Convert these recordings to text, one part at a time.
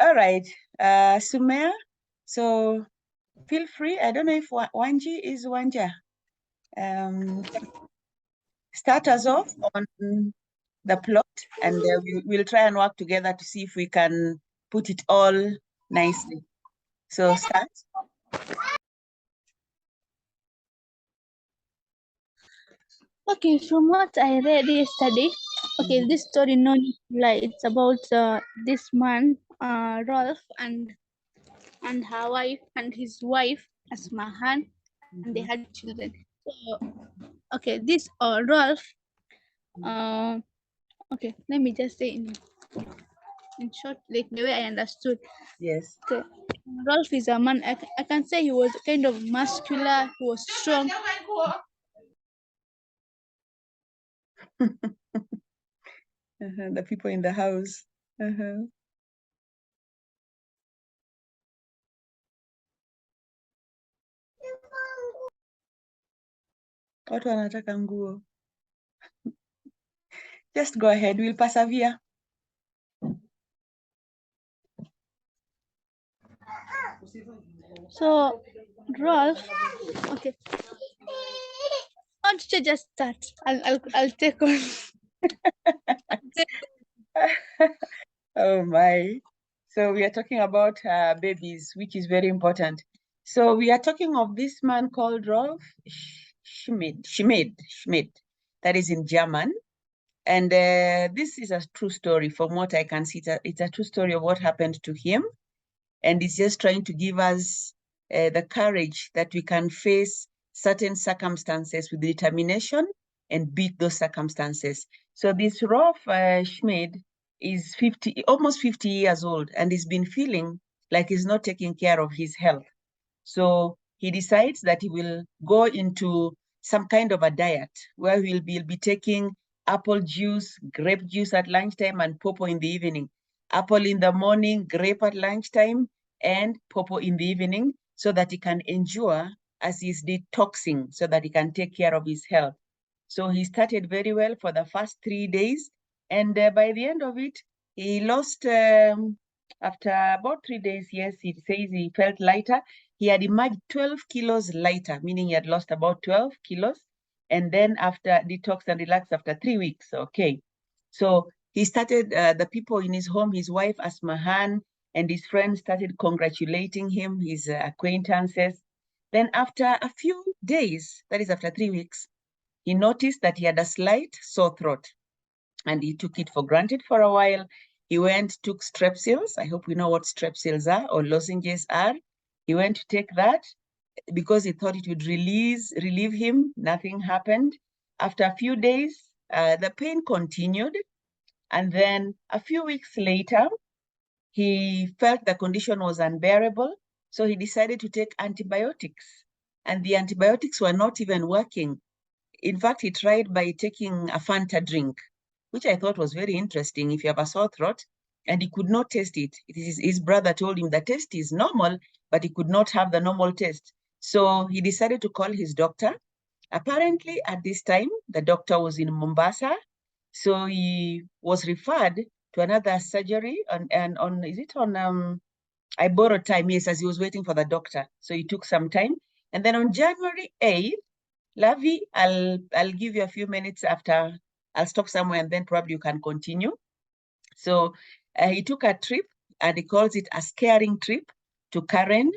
All right, Sumer, so feel free. I don't know if Wanji is Wanja. Start us off on the plot, and we'll try and work together to see if we can put it all nicely. So start. Okay, from what I read yesterday, okay, this story no need to lie. It's about this man, Rolf, and her wife and his wife Asmahan, and they had children. So, okay, this Rolf. Okay, let me just say in short, like the way I understood. Yes. Okay, Rolf is a man. I can say he was kind of muscular. He was strong. The people in the house. Watu wanataka nguo. Just go ahead, we'll persevere. So, Rolf, okay. Why don't you just start? I'll take on. Oh my. So we are talking about babies, which is very important. So we are talking of this man called Rolf Schmidt. That is in German. And this is a true story from what I can see. It's a true story of what happened to him. And it's just trying to give us the courage that we can face certain circumstances with determination and beat those circumstances. So this Rolf Schmidt is almost 50 years old, and he's been feeling like he's not taking care of his health. So he decides that he will go into some kind of a diet where he'll be taking apple juice, grape juice at lunchtime, and pawpaw in the evening. Apple in the morning, grape at lunchtime, and pawpaw in the evening, so that he can endure as he's detoxing, so that he can take care of his health. So he started very well for the first 3 days. And by the end of it, he lost, after about 3 days, yes, he says he felt lighter. He had emerged 12 kilos lighter, meaning he had lost about 12 kilos. And then after detox and relax after 3 weeks, okay. So he started, the people in his home, his wife Asmahan and his friends started congratulating him, his acquaintances. Then after a few days, that is after 3 weeks, he noticed that he had a slight sore throat, and he took it for granted for a while. He went, took strepsils. I hope we know what strepsils are, or lozenges are. He went to take that because he thought it would relieve him. Nothing happened. After a few days, the pain continued. And then a few weeks later, he felt the condition was unbearable. So he decided to take antibiotics. And the antibiotics were not even working. In fact, he tried by taking a Fanta drink, which I thought was very interesting. If you have a sore throat, and he could not taste it. His brother told him the taste is normal, but he could not have the normal taste. So he decided to call his doctor. Apparently, at this time, the doctor was in Mombasa. So he was referred to another surgery I borrowed time, yes, as he was waiting for the doctor. So he took some time. And then on January 8th, Lavi, I'll give you a few minutes after. I'll stop somewhere and then probably you can continue. So he took a trip, and he calls it a scaring trip, to Karen,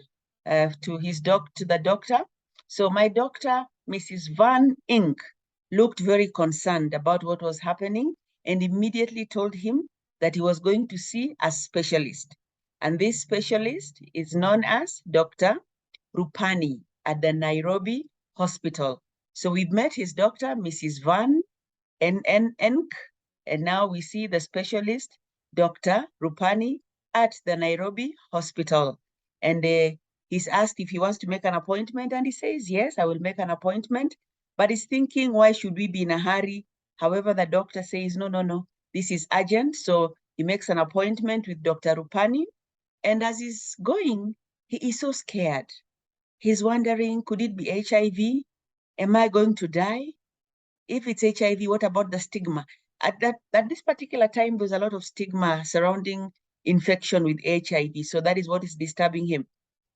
to the doctor. So my doctor, Mrs. Van Ink, looked very concerned about what was happening and immediately told him that he was going to see a specialist. And this specialist is known as Dr. Rupani at the Nairobi hospital. So we've met his doctor, Mrs. Van Enk, and now we see the specialist, Dr. Rupani, at the Nairobi hospital. And he's asked if he wants to make an appointment, and he says, yes, I will make an appointment. But he's thinking, why should we be in a hurry? However, the doctor says, no, this is urgent. So he makes an appointment with Dr. Rupani. And as he's going, he is so scared. He's wondering, could it be HIV? Am I going to die? If it's HIV, what about the stigma? At this particular time, there's a lot of stigma surrounding infection with HIV. So that is what is disturbing him.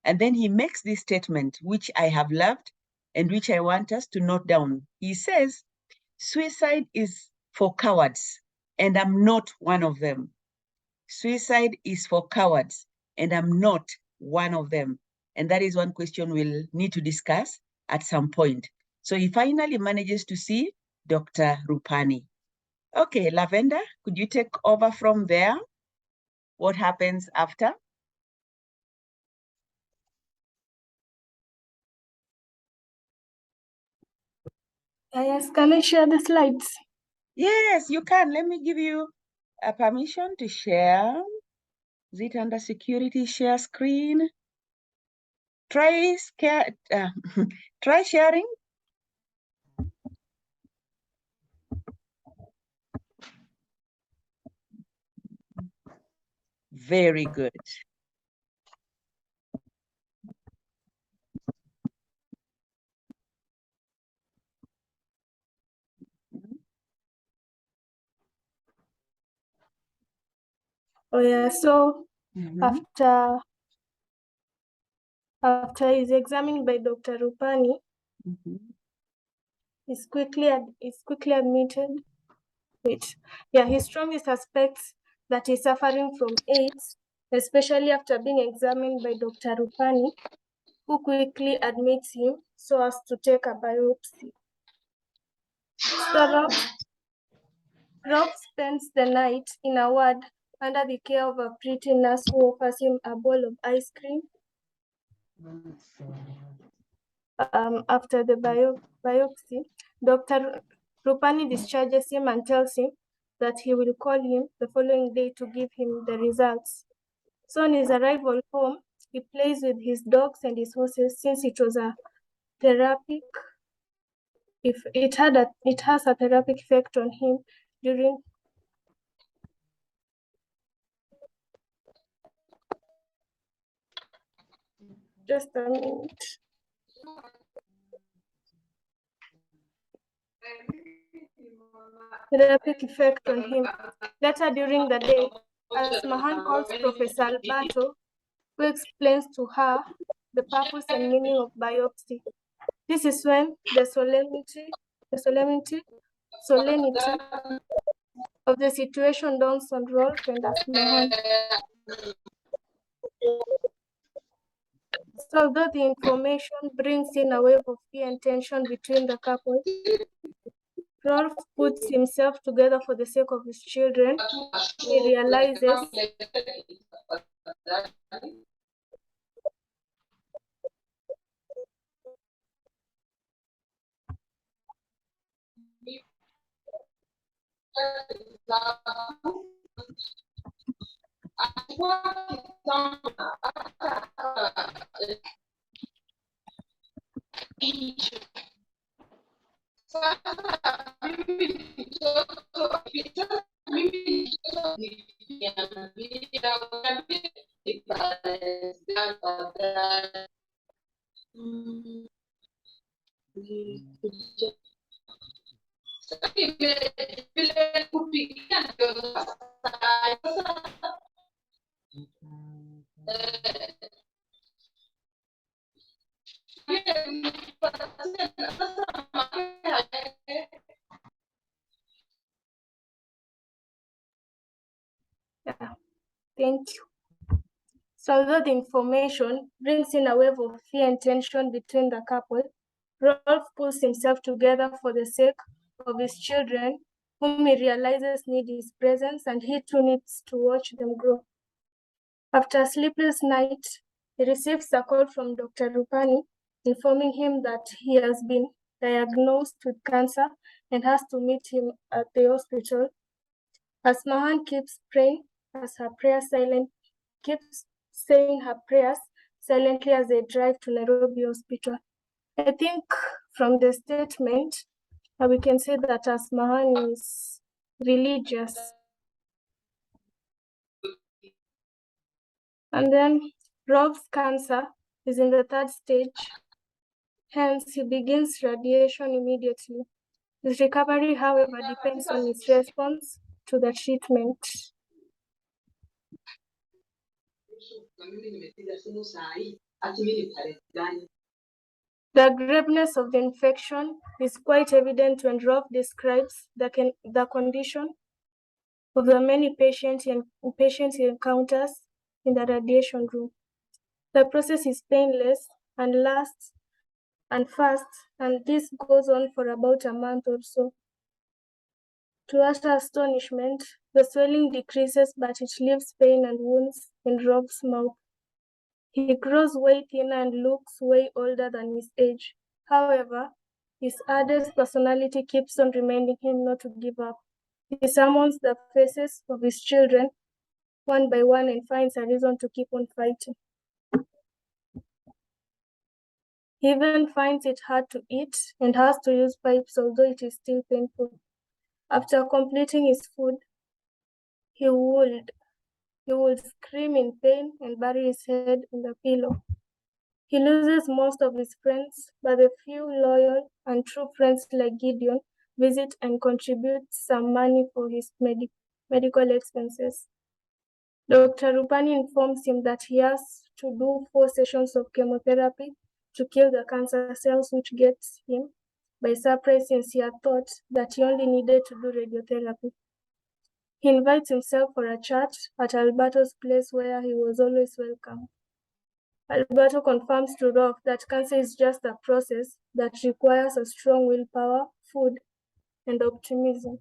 And then he makes this statement, which I have loved and which I want us to note down. He says, suicide is for cowards, and I'm not one of them. Suicide is for cowards, and I'm not one of them. And that is one question we'll need to discuss at some point. So he finally manages to see Dr. Rupani. Okay, Lavender, could you take over from there? What happens after? Yes, can I share the slides? Yes, you can. Let me give you a permission to share. Is it under security share screen? Try try sharing. Very good. Oh yeah, so after he's examined by Dr. Rupani, he's quickly admitted. He strongly suspects that he's suffering from AIDS, especially after being examined by Dr. Rupani, who quickly admits him so as to take a biopsy. So Rob spends the night in a ward under the care of a pretty nurse who offers him a bowl of ice cream. After the biopsy, Dr. Rupani discharges him and tells him that he will call him the following day to give him the results. So on his arrival home, he plays with his dogs and his horses since it was a therapeutic. If it has a therapeutic effect on him during. Just a minute. Therapeutic effect on him. Later during the day, as Mahan calls Professor Alberto, who explains to her the purpose and meaning of biopsy. This is when the solemnity of the situation dawns on Rolf and Mahan. So although the information brings in a wave of fear and tension between the couple, Rolf puts himself together for the sake of his children. He realizes Thank you. So although the information brings in a wave of fear and tension between the couple, Rolf pulls himself together for the sake of his children, whom he realizes need his presence, and he too needs to watch them grow. After a sleepless night, he receives a call from Dr. Rupani, informing him that he has been diagnosed with cancer and has to meet him at the hospital. As Mahan keeps praying, keeps saying her prayers silently as they drive to Nairobi Hospital. I think from the statement, we can say that Asmahan is religious. And then Rob's cancer is in the 3rd stage, hence he begins radiation immediately. His recovery, however, depends on his response to the treatment. The graveness of the infection is quite evident when Rolf describes the condition of the many patients he encounters in the radiation room. The process is painless and lasts and fast, and this goes on for about a month or so. To utter astonishment, the swelling decreases, but it leaves pain and wounds in Rob's mouth. He grows way thinner and looks way older than his age. However, his Hades personality keeps on reminding him not to give up. He summons the faces of his children one by one and finds a reason to keep on fighting. He even finds it hard to eat and has to use pipes, although it is still painful. After completing his food, he would scream in pain and bury his head in the pillow. He loses most of his friends, but a few loyal and true friends like Gideon visit and contribute some money for his medical expenses. Dr. Rupani informs him that he has to do 4 sessions of chemotherapy to kill the cancer cells, which gets him by surprise since he had thought that he only needed to do radiotherapy. He invites himself for a chat at Alberto's place where he was always welcome. Alberto confirms to Rolf that cancer is just a process that requires a strong willpower, food, and optimism.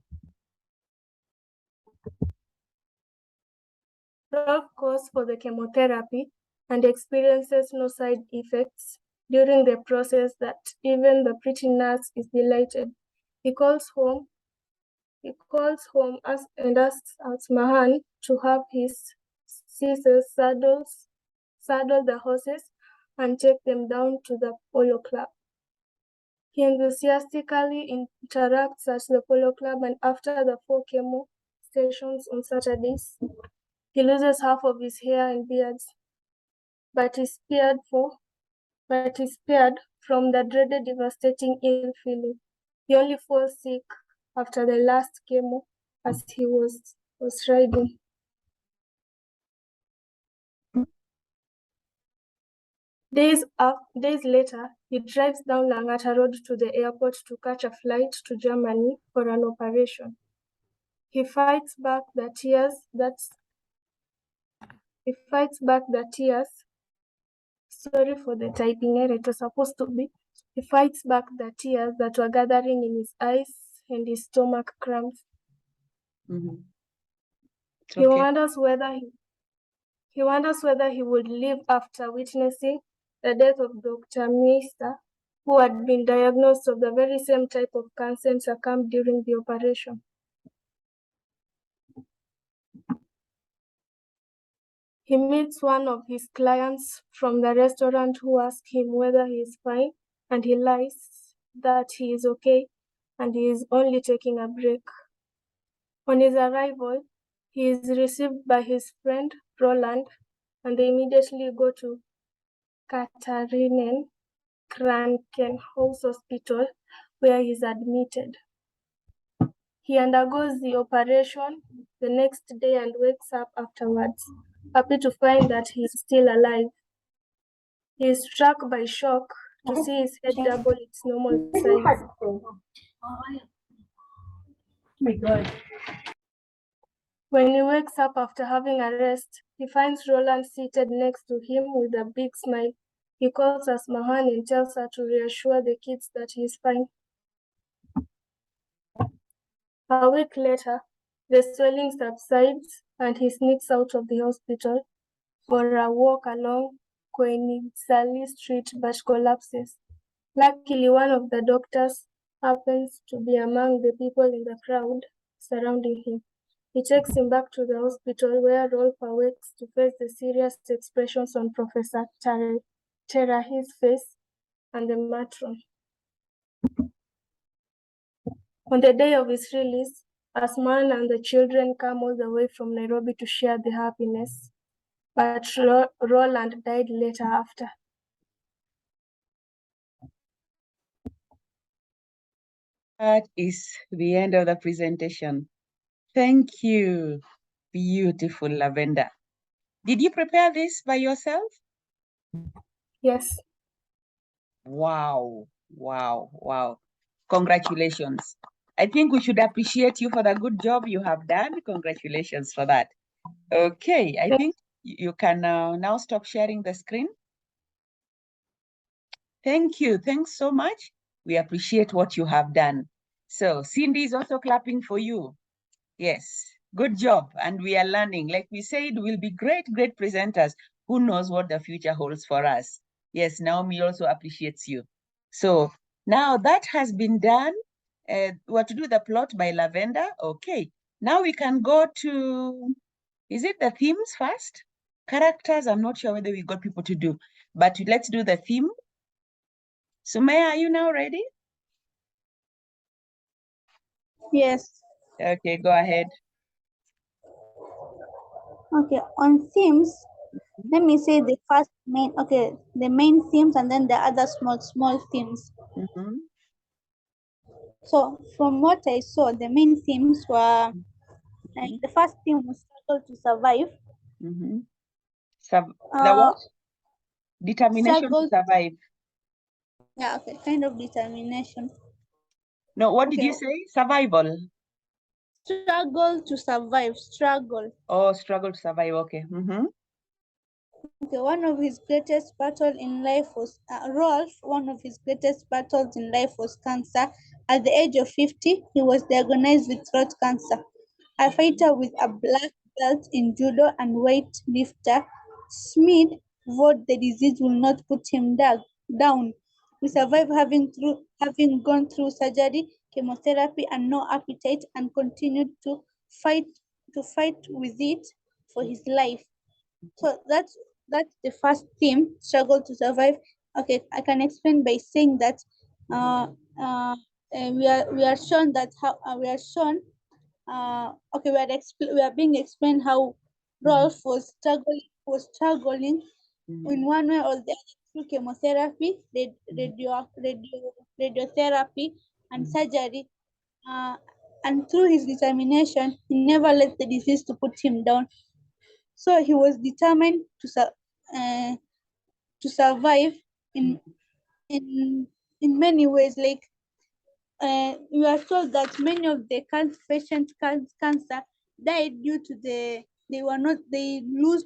Rolf goes for the chemotherapy and experiences no side effects during the process that even the pretty nurse is delighted. He calls home and asks Mahan to have his sisters saddle the horses and take them down to the polo club. He enthusiastically interacts at the polo club, and after the 4 chemo stations on Saturdays, he loses half of his hair and beards, but is spared from the dreaded devastating ill feeling. He only falls sick after the last chemo as he was riding. Days later, he drives down Langata Road to the airport to catch a flight to Germany for an operation. He fights back the tears. Sorry for the typing error. It was supposed to be. He fights back the tears that were gathering in his eyes and his stomach cramps. Mm-hmm. He wonders whether he would live after witnessing the death of Dr. Meister, who had been diagnosed with the very same type of cancer and succumbed during the operation. He meets one of his clients from the restaurant who asks him whether he is fine, and he lies that he is okay and he is only taking a break. On his arrival, he is received by his friend Roland, and they immediately go to Katharinen Krankenhaus Hospital, where he is admitted. He undergoes the operation the next day and wakes up afterwards, happy to find that he is still alive. He is struck by shock to see his head double its normal size. Oh my God. When he wakes up after having a rest, he finds Roland seated next to him with a big smile. He calls Asmahan and tells her to reassure the kids that he is fine. A week later, the swelling subsides and he sneaks out of the hospital for a walk along Koenigsally Street but collapses. Luckily, one of the doctors happens to be among the people in the crowd surrounding him. He takes him back to the hospital where Rolf awakes to face the serious expressions on Professor Terahi's face and the matron. On the day of his release, Asman and the children come all the way from Nairobi to share the happiness, but Roland died later after. That is the end of the presentation. Thank you, beautiful Lavender. Did you prepare this by yourself? Yes. Wow, wow, wow. Congratulations. I think we should appreciate you for the good job you have done. Congratulations for that. Okay, I think you can now stop sharing the screen. Thank you. Thanks so much. We appreciate what you have done. So Cindy is also clapping for you. Yes, good job. And we are learning. Like we said, we'll be great, great presenters. Who knows what the future holds for us? Yes, Naomi also appreciates you. So now that has been done. What to do the plot by Lavender? Okay. Now we can go to, is it the themes first? Characters, I'm not sure whether we got people to do, but let's do the theme. Sumaya, are you now ready? Yes. Okay, go ahead. Okay, on themes, let me say the first main, the main themes and then the other small themes. Mm-hmm. So from what I saw, the main themes were like the first theme was struggle to survive. Mm-hmm. The Uh, what? Determination to struggle, survive. yeah, okay, kind of determination. No, what did Okay, you say? Survival. struggle to survive, struggle. Oh, struggle to survive. Okay. Mm-hmm. Okay, one of his greatest battle in life was Rolf. One of his greatest battles in life was cancer. At the age of 50, he was diagnosed with throat cancer. A fighter with a black belt in judo and weightlifter, Smith vowed the disease will not put him down. He survived having gone through surgery, chemotherapy, and no appetite, and continued to fight with it for his life. So that's the first theme, struggle to survive. Okay, I can explain by saying that uh, uh, we are shown that how we are shown okay we are being explained how Rolf was struggling in Mm-hmm. one way or the other through chemotherapy, radiotherapy, and surgery. Uh, and through his determination, he never let the disease to put him down. So he was determined uh, to survive in Mm-hmm. in in many ways. Like we are told that many of the patients cancer died due to they were not they lose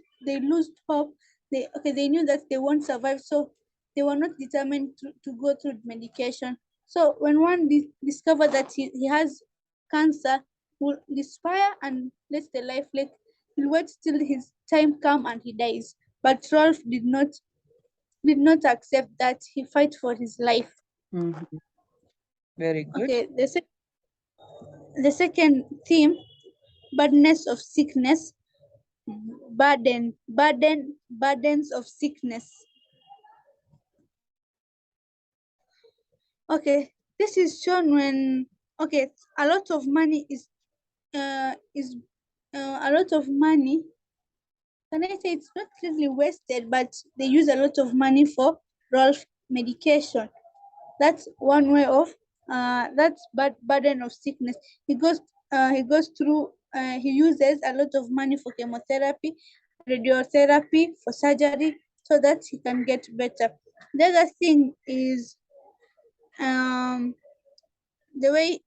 hope. They knew that they won't survive, so they were not determined to go through medication. So when one discovered that he has cancer, will despair and let the life, like he'll wait till his time come and he dies. But Rolf did not accept that. He fight for his life. Mm-hmm. Very good. Okay, the second theme, burdens of sickness, burdens of sickness. Okay, this is shown when a lot of money is a lot of money. Can I say it's not really wasted, but they use a lot of money for Rolf medication. That's one way of that's burden of sickness. He goes through he uses a lot of money for chemotherapy, radiotherapy, for surgery, so that he can get better. The other thing is um the way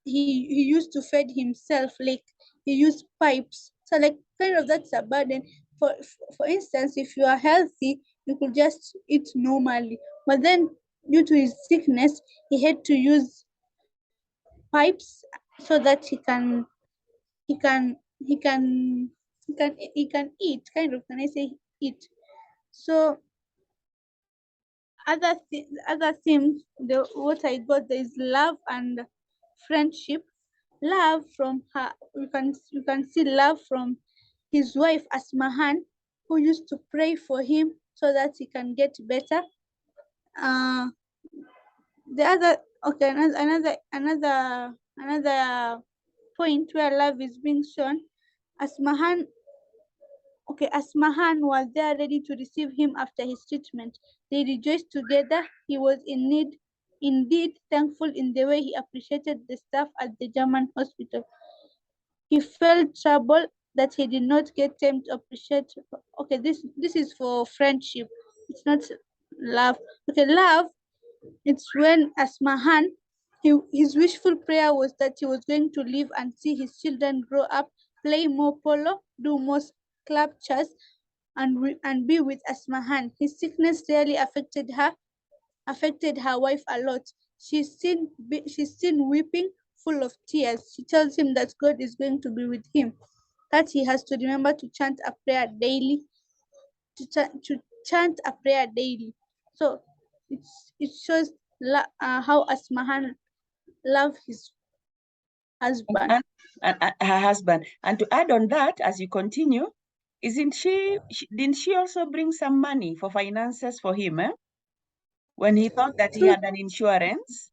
he used to feed himself, like he used pipes, so like kind of that's a burden. For instance, if you are healthy, you could just eat normally, but then due to his sickness, he had to use pipes so that he can he can he can eat, kind of, can I say eat. So other themes, what I got there is love and friendship. Love from her, you can see love from his wife Asmahan, who used to pray for him so that he can get better. uh the other okay another point where love is being shown. Asmahan Asmahan was there ready to receive him after his treatment. They rejoiced together. He was indeed thankful in the way he appreciated the staff at the German hospital. He felt trouble that he did not get time to appreciate. Okay, this is for friendship. It's not love. Okay, love. It's when Asmahan, his wishful prayer was that he was going to live and see his children grow up, play more polo, do more sculptures, and be with Asmahan. His sickness really affected her wife a lot. She's seen weeping, full of tears. She tells him that God is going to be with him, that he has to remember to chant a prayer daily, to chant a prayer daily. So it shows how Asmahan loved his husband. And her husband. And to add on that, as you continue, didn't she also bring some money for finances for him, when he thought that he had an insurance?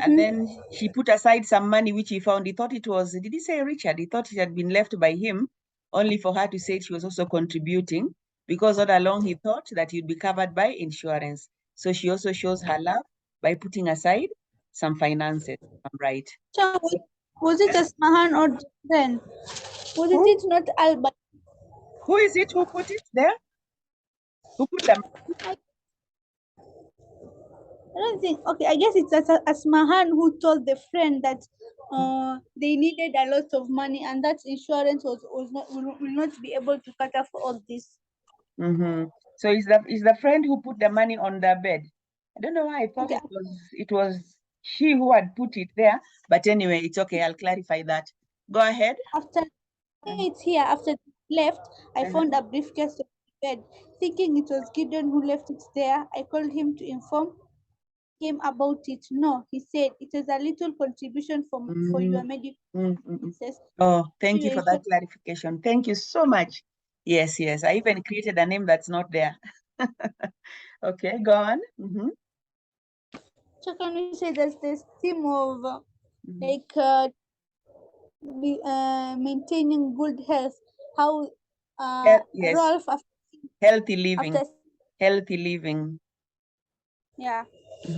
And then she put aside some money which he found. He thought it was, did he say Richard? He thought it had been left by him, only for her to say she was also contributing, because all along he thought that he'd be covered by insurance. So she also shows her love by putting aside some finances. I'm right. So, was it Asmahan or then? Was it not Albert? Who is it who put it there? Who put them? I don't think. Okay, I guess it's Asmahan who told the friend that they needed a lot of money and that insurance will not be able to cater for all this. So is the friend who put the money on the bed? I don't know why I thought Okay. it was she who had put it there, but anyway, it's okay. I'll clarify that. Go ahead. After it's here, after left, I found a briefcase on the bed. Thinking it was Gideon who left it there, I called him to inform him about it. No, he said it is a little contribution for your medical expenses. Oh, thank you for that clarification. Thank you so much. Yes, yes. I even created a name that's not there. Okay, go on. So can we say there's this theme of maintaining good health? How yes. Rolf healthy living. Healthy living. Yeah.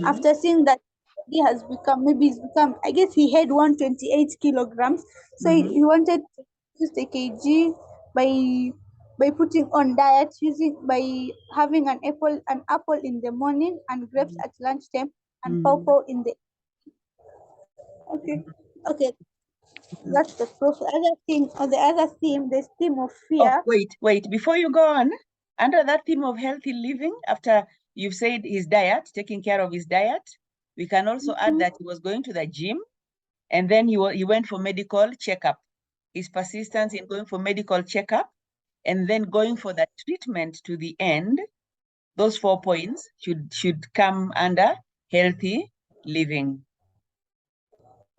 After seeing that he has become, I guess he had 128 kilograms. So he wanted to reduce the kg by putting on diet, by having an apple in the morning and grapes at lunchtime and pawpaw in the okay. That's the proof. The other theme, the theme of fear. Oh, wait. Before you go on, under that theme of healthy living, after you've said his diet, taking care of his diet, we can also add that he was going to the gym, and then he went for medical checkup. His persistence in going for medical checkup, and then going for that treatment to the end, those 4 points should come under healthy living.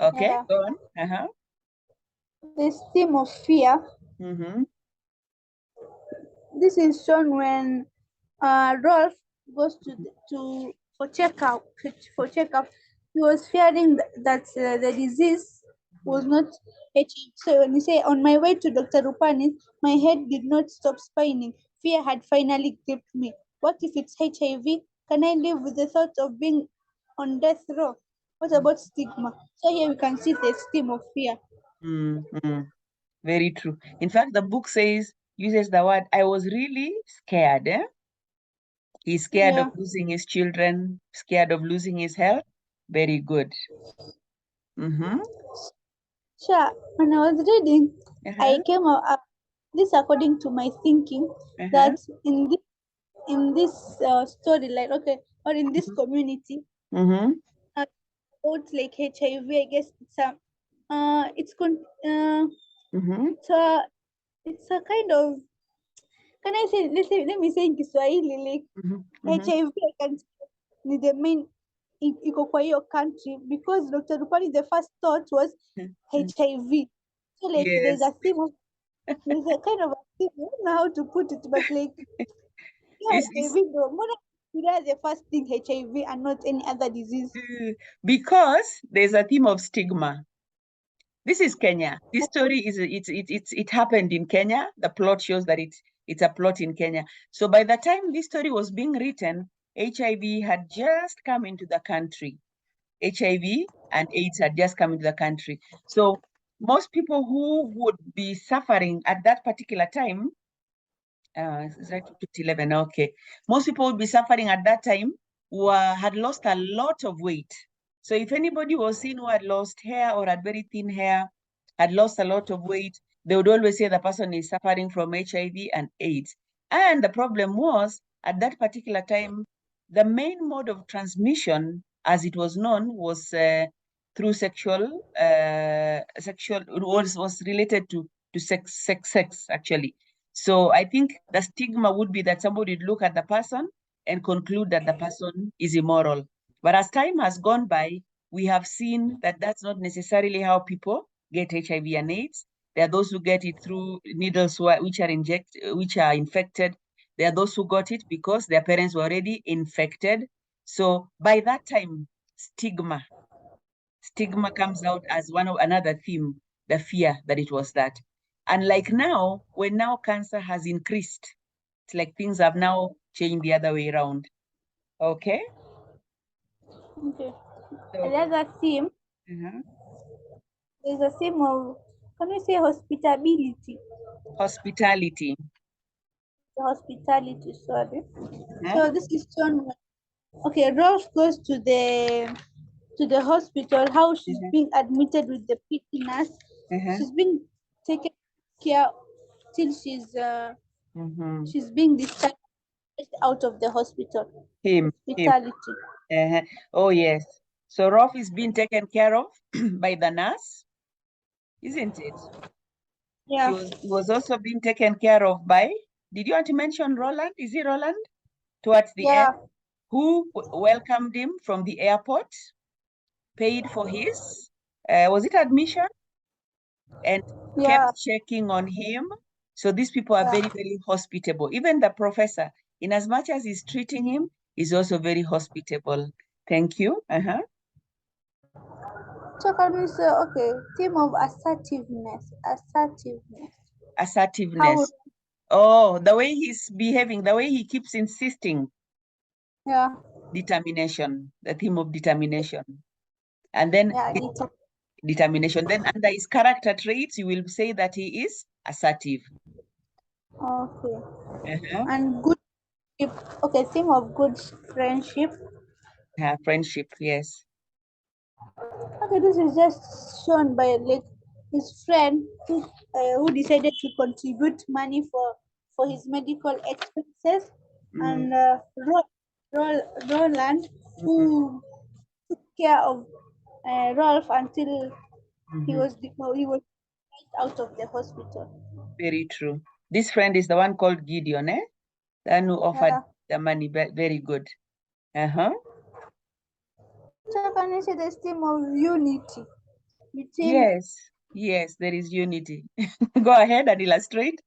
Okay, Yeah. go on. This theme of fear. This is shown when Rolf goes for checkup. He was fearing that the disease was not HIV. So when you say, on my way to Dr. Rupani, my head did not stop spinning. Fear had finally gripped me. What if it's HIV? Can I live with the thought of being on death row? What about stigma? So here we can see the stigma of fear. Very true. In fact, the book uses the word, I was really scared. He's scared of losing his children, scared of losing his health. Very good. Sure. When I was reading, I came up this according to my thinking that in this storyline, or in this community, about like HIV, I guess it's a kind of, can I say, let me say in Kiswahili, like HIV, I can say the main iko kwa hiyo country, because Dr. Rupani, the first thought was HIV. So like there's a theme of, there's a kind of a theme, I don't know how to put it, but like the first thing HIV and not any other disease. Because there's a theme of stigma. This is Kenya. This story it happened in Kenya. The plot shows that it's a plot in Kenya. So by the time this story was being written, HIV had just come into the country. HIV and AIDS had just come into the country. So most people who would be suffering at that particular time, it's right to 11, okay. Most people would be suffering at that time had lost a lot of weight. So if anybody was seen who had lost hair or had very thin hair, had lost a lot of weight, they would always say the person is suffering from HIV and AIDS. And the problem was, at that particular time, the main mode of transmission, as it was known, was through sexual, was related to sex actually. So I think the stigma would be that somebody would look at the person and conclude that the person is immoral. But as time has gone by, we have seen that that's not necessarily how people get HIV and AIDS. There are those who get it through needles which are infected. There are those who got it because their parents were already infected. So by that time, stigma comes out as another theme, the fear that it was that. And like now, when now cancer has increased, it's like things have now changed the other way around. Okay? Okay. So, Another theme is a theme of, can we say hospitality? hospitality. Hospitality, sorry. Huh? So this is shown. Okay, Ralph goes to the hospital. How she's being admitted with the PT nurse. She's being taken care till she's being discharged out of the hospital. Him. Hospitality. Oh yes. So Rolf is being taken care of by the nurse, isn't it? Yeah. He was also being taken care of by, did you want to mention Roland? Is it Roland? Towards the end, who welcomed him from the airport, paid for his, was it admission? And kept checking on him. So these people are very, very hospitable. Even the professor, in as much as he's treating him, is also very hospitable. Thank you. So can we say, okay, theme of assertiveness. Assertiveness. Oh, the way he's behaving, the way he keeps insisting. Yeah. Determination, the theme of determination. And then determination. Then under his character traits, you will say that he is assertive. Okay. And good, okay, theme of good friendship. Friendship, yes. Okay, this is just shown by like his friend who decided to contribute money for his medical expenses, and Roland who took care of Rolf until he was out of the hospital. Very true. This friend is the one called Gideon, the one who offered the money. Very good. So can you say the theme of unity? Yes, there is unity. Go ahead and illustrate.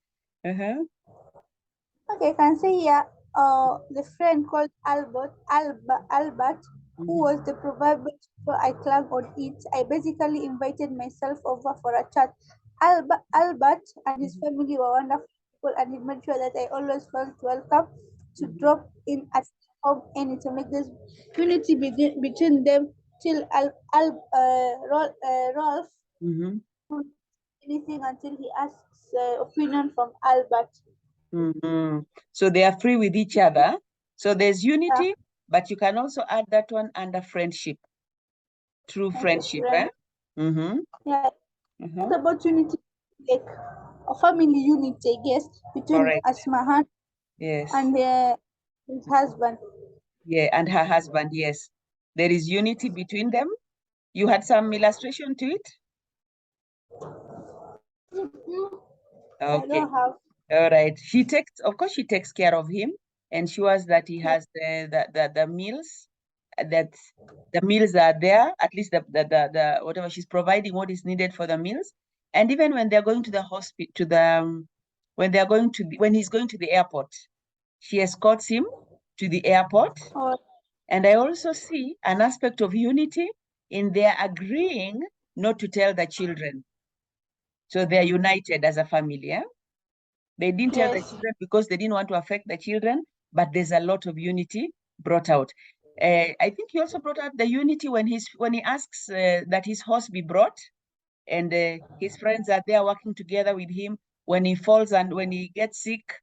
Okay, I can say here, the friend called Albert, who was the proverbial, so I clung on it. I basically invited myself over for a chat. Albert and his family were wonderful people, and he made sure that I always felt welcome to drop in at home anytime. Like this unity between them till Rolf anything until he asks opinion from Albert. So they are free with each other. So there's unity, but you can also add that one under friendship. True friendship. Yeah. What about unity, like a family unity, I guess, between Asmahan and his husband. Yeah, and her husband, yes. There is unity between them. You had some illustration to it? Okay. I don't have. All right. Of course, she takes care of him, ensures that he has the meals, that the meals are there, at least the whatever she's providing, what is needed for the meals. And even when they're going to the hospital, when he's going to the airport, she escorts him to the airport. And I also see an aspect of unity in their agreeing not to tell the children. So they're united as a family. They didn't tell the children because they didn't want to affect the children, but there's a lot of unity brought out. I think he also brought out the unity when he asks that his horse be brought. and his friends are there working together with him. When he falls and when he gets sick,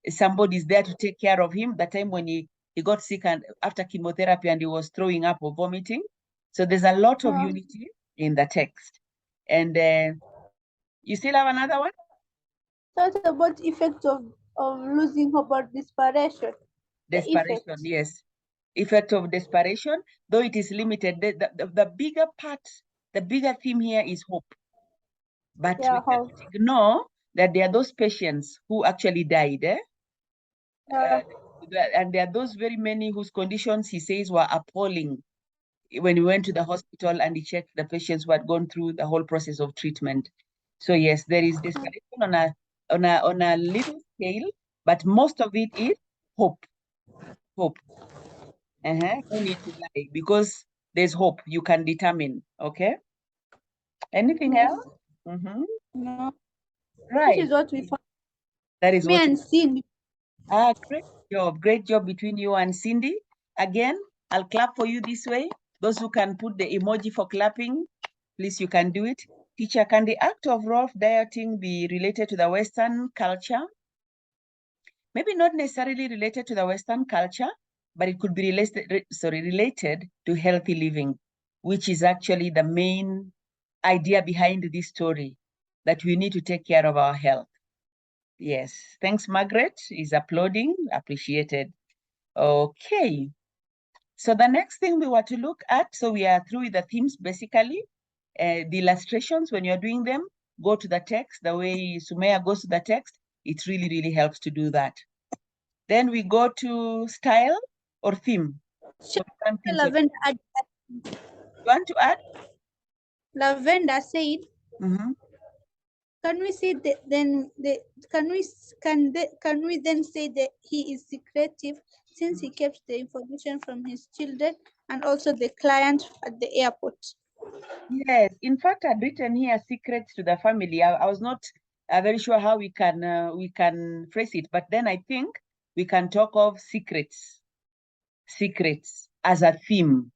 somebody's there to take care of him. The time when he got sick and after chemotherapy and he was throwing up or vomiting. So there's a lot of unity in the text. And you still have another one? What about effect of losing hope or desperation? Desperation, yes. Effect of desperation, though it is limited. The bigger part, the bigger theme here is hope. But we cannot ignore that there are those patients who actually died. And there are those very many whose conditions he says were appalling when he went to the hospital and he checked the patients who had gone through the whole process of treatment. So yes, there is desperation on a little scale, but most of it is hope. Hope. No need to lie because there's hope. You can determine. Okay. Anything else? No. Right. This is what we found. That is Me what. and Cindy. Great job. Great job between you and Cindy. Again, I'll clap for you this way. Those who can put the emoji for clapping, please, you can do it. Teacher, can the act of Rolf dieting be related to the Western culture? Maybe not necessarily related to the Western culture, but it could be related to healthy living, which is actually the main idea behind this story, that we need to take care of our health. Yes, thanks, Margaret is applauding, appreciated. Okay, so the next thing we were to look at, so we are through with the themes basically, the illustrations, when you're doing them, go to the text, the way Sumaya goes to the text, it really, really helps to do that. Then we go to style or theme. So Lavender, you want to add? Lavender said, can we say that then can we then say that he is secretive since he keeps the information from his children and also the client at the airport? Yes, in fact, I'd written here secrets to the family. I was not very sure how we can phrase it, but then I think we can talk of secrets as a theme,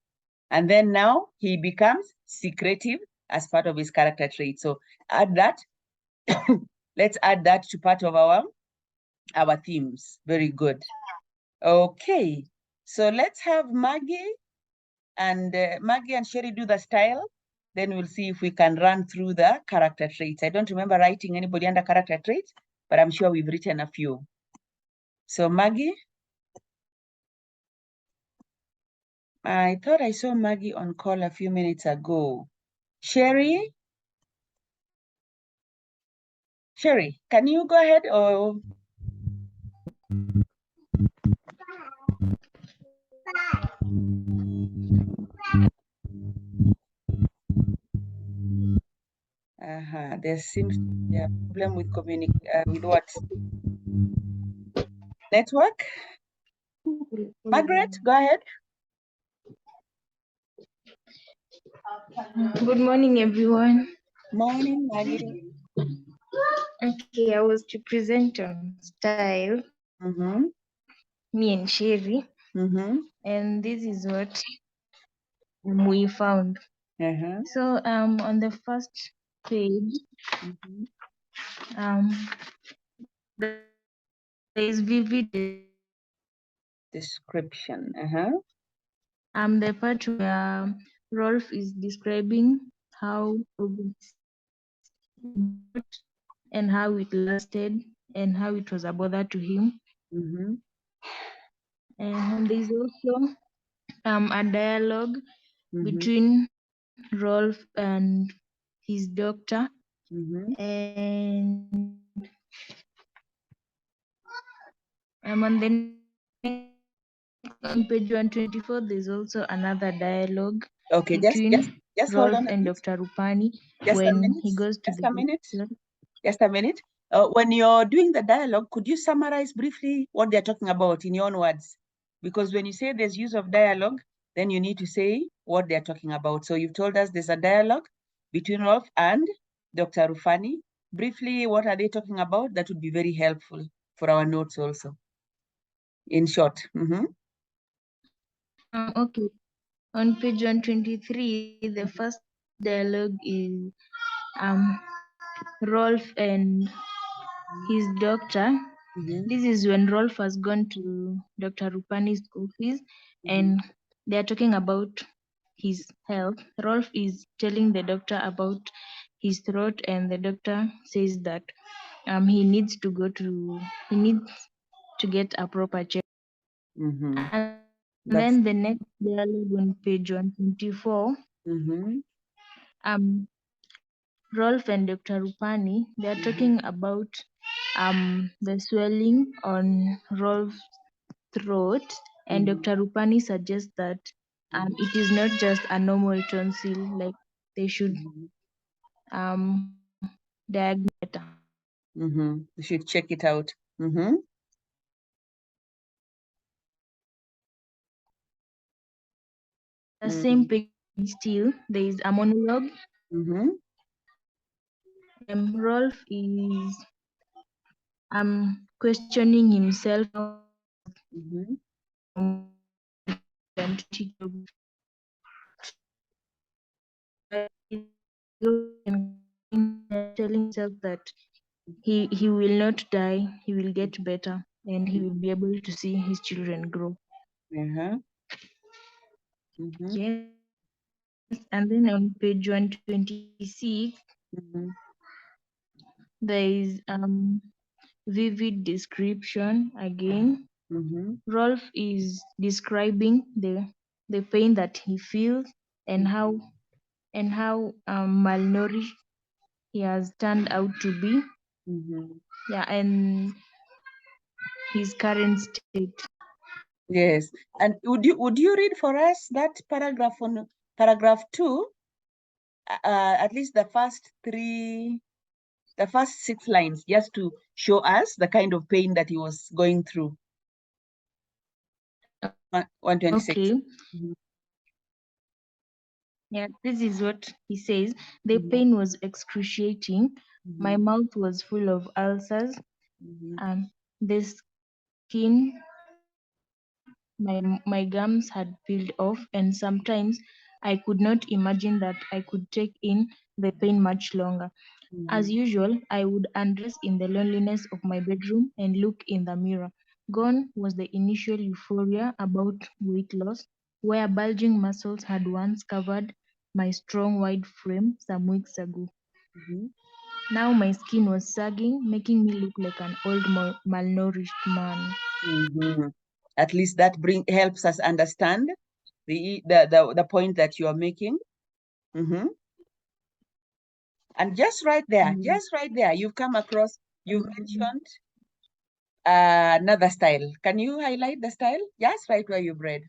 and then now he becomes secretive as part of his character trait. So add that. Let's add that to part of our themes. Very good. Okay, so let's have Maggie and Sherry do the style. Then we'll see if we can run through the character traits. I don't remember writing anybody under character traits, but I'm sure we've written a few. So Maggie, I thought I saw Maggie on call a few minutes ago. Sherry, can you go ahead or? There seems to be a problem with with what? Network? Margaret, go ahead. Good morning, everyone. Morning, Maggie. Okay, I was to present on style, me and Sherry, and this is what we found. So on the first page, there is vivid description. The part where Rolf is describing how and how it lasted and how it was a bother to him. And there's also a dialogue between Rolf and his doctor. And on page 124, there's also another dialogue between Rolf and Dr. Rupani when he goes to the hospital. Just a minute. When you're doing the dialogue, could you summarize briefly what they're talking about in your own words? Because when you say there's use of dialogue, then you need to say what they're talking about. So you've told us there's a dialogue between Rolf and Dr. Rufani. Briefly, what are they talking about? That would be very helpful for our notes also. In short. Okay. On page 123, the first dialogue is Rolf and his doctor. This is when Rolf has gone to Dr. Rupani's office and they are talking about his health. Rolf is telling the doctor about his throat, and the doctor says that he needs to get a proper check. And then the next dialogue on page 124, Rolf and Dr. Rupani, they are talking about the swelling on Rolf's throat, and Dr. Rupani suggests that it is not just a normal tonsil, like they should diagnose better. You should check it out. The same page still, there is a monologue. Rolf is questioning himself telling himself that he will not die, he will get better, and he will be able to see his children grow. Yes, and then on page 126, there is vivid description again. Rolf is describing the pain that he feels and how malnourished he has turned out to be. Yeah, and his current state. Yes, and would you read for us that paragraph on paragraph 2? At least the first 6 lines, just to show us the kind of pain that he was going through. 126. Okay. Yeah, this is what he says. The pain was excruciating. My mouth was full of ulcers. The skin, my gums had peeled off, and sometimes I could not imagine that I could take in the pain much longer. As usual, I would undress in the loneliness of my bedroom and look in the mirror. Gone was the initial euphoria about weight loss, where bulging muscles had once covered my strong, wide frame some weeks ago. Now my skin was sagging, making me look like an old, malnourished man. At least that helps us understand the point that you are making. And just right there, you've come across, you've mentioned another style. Can you highlight the style? Just right where you've read.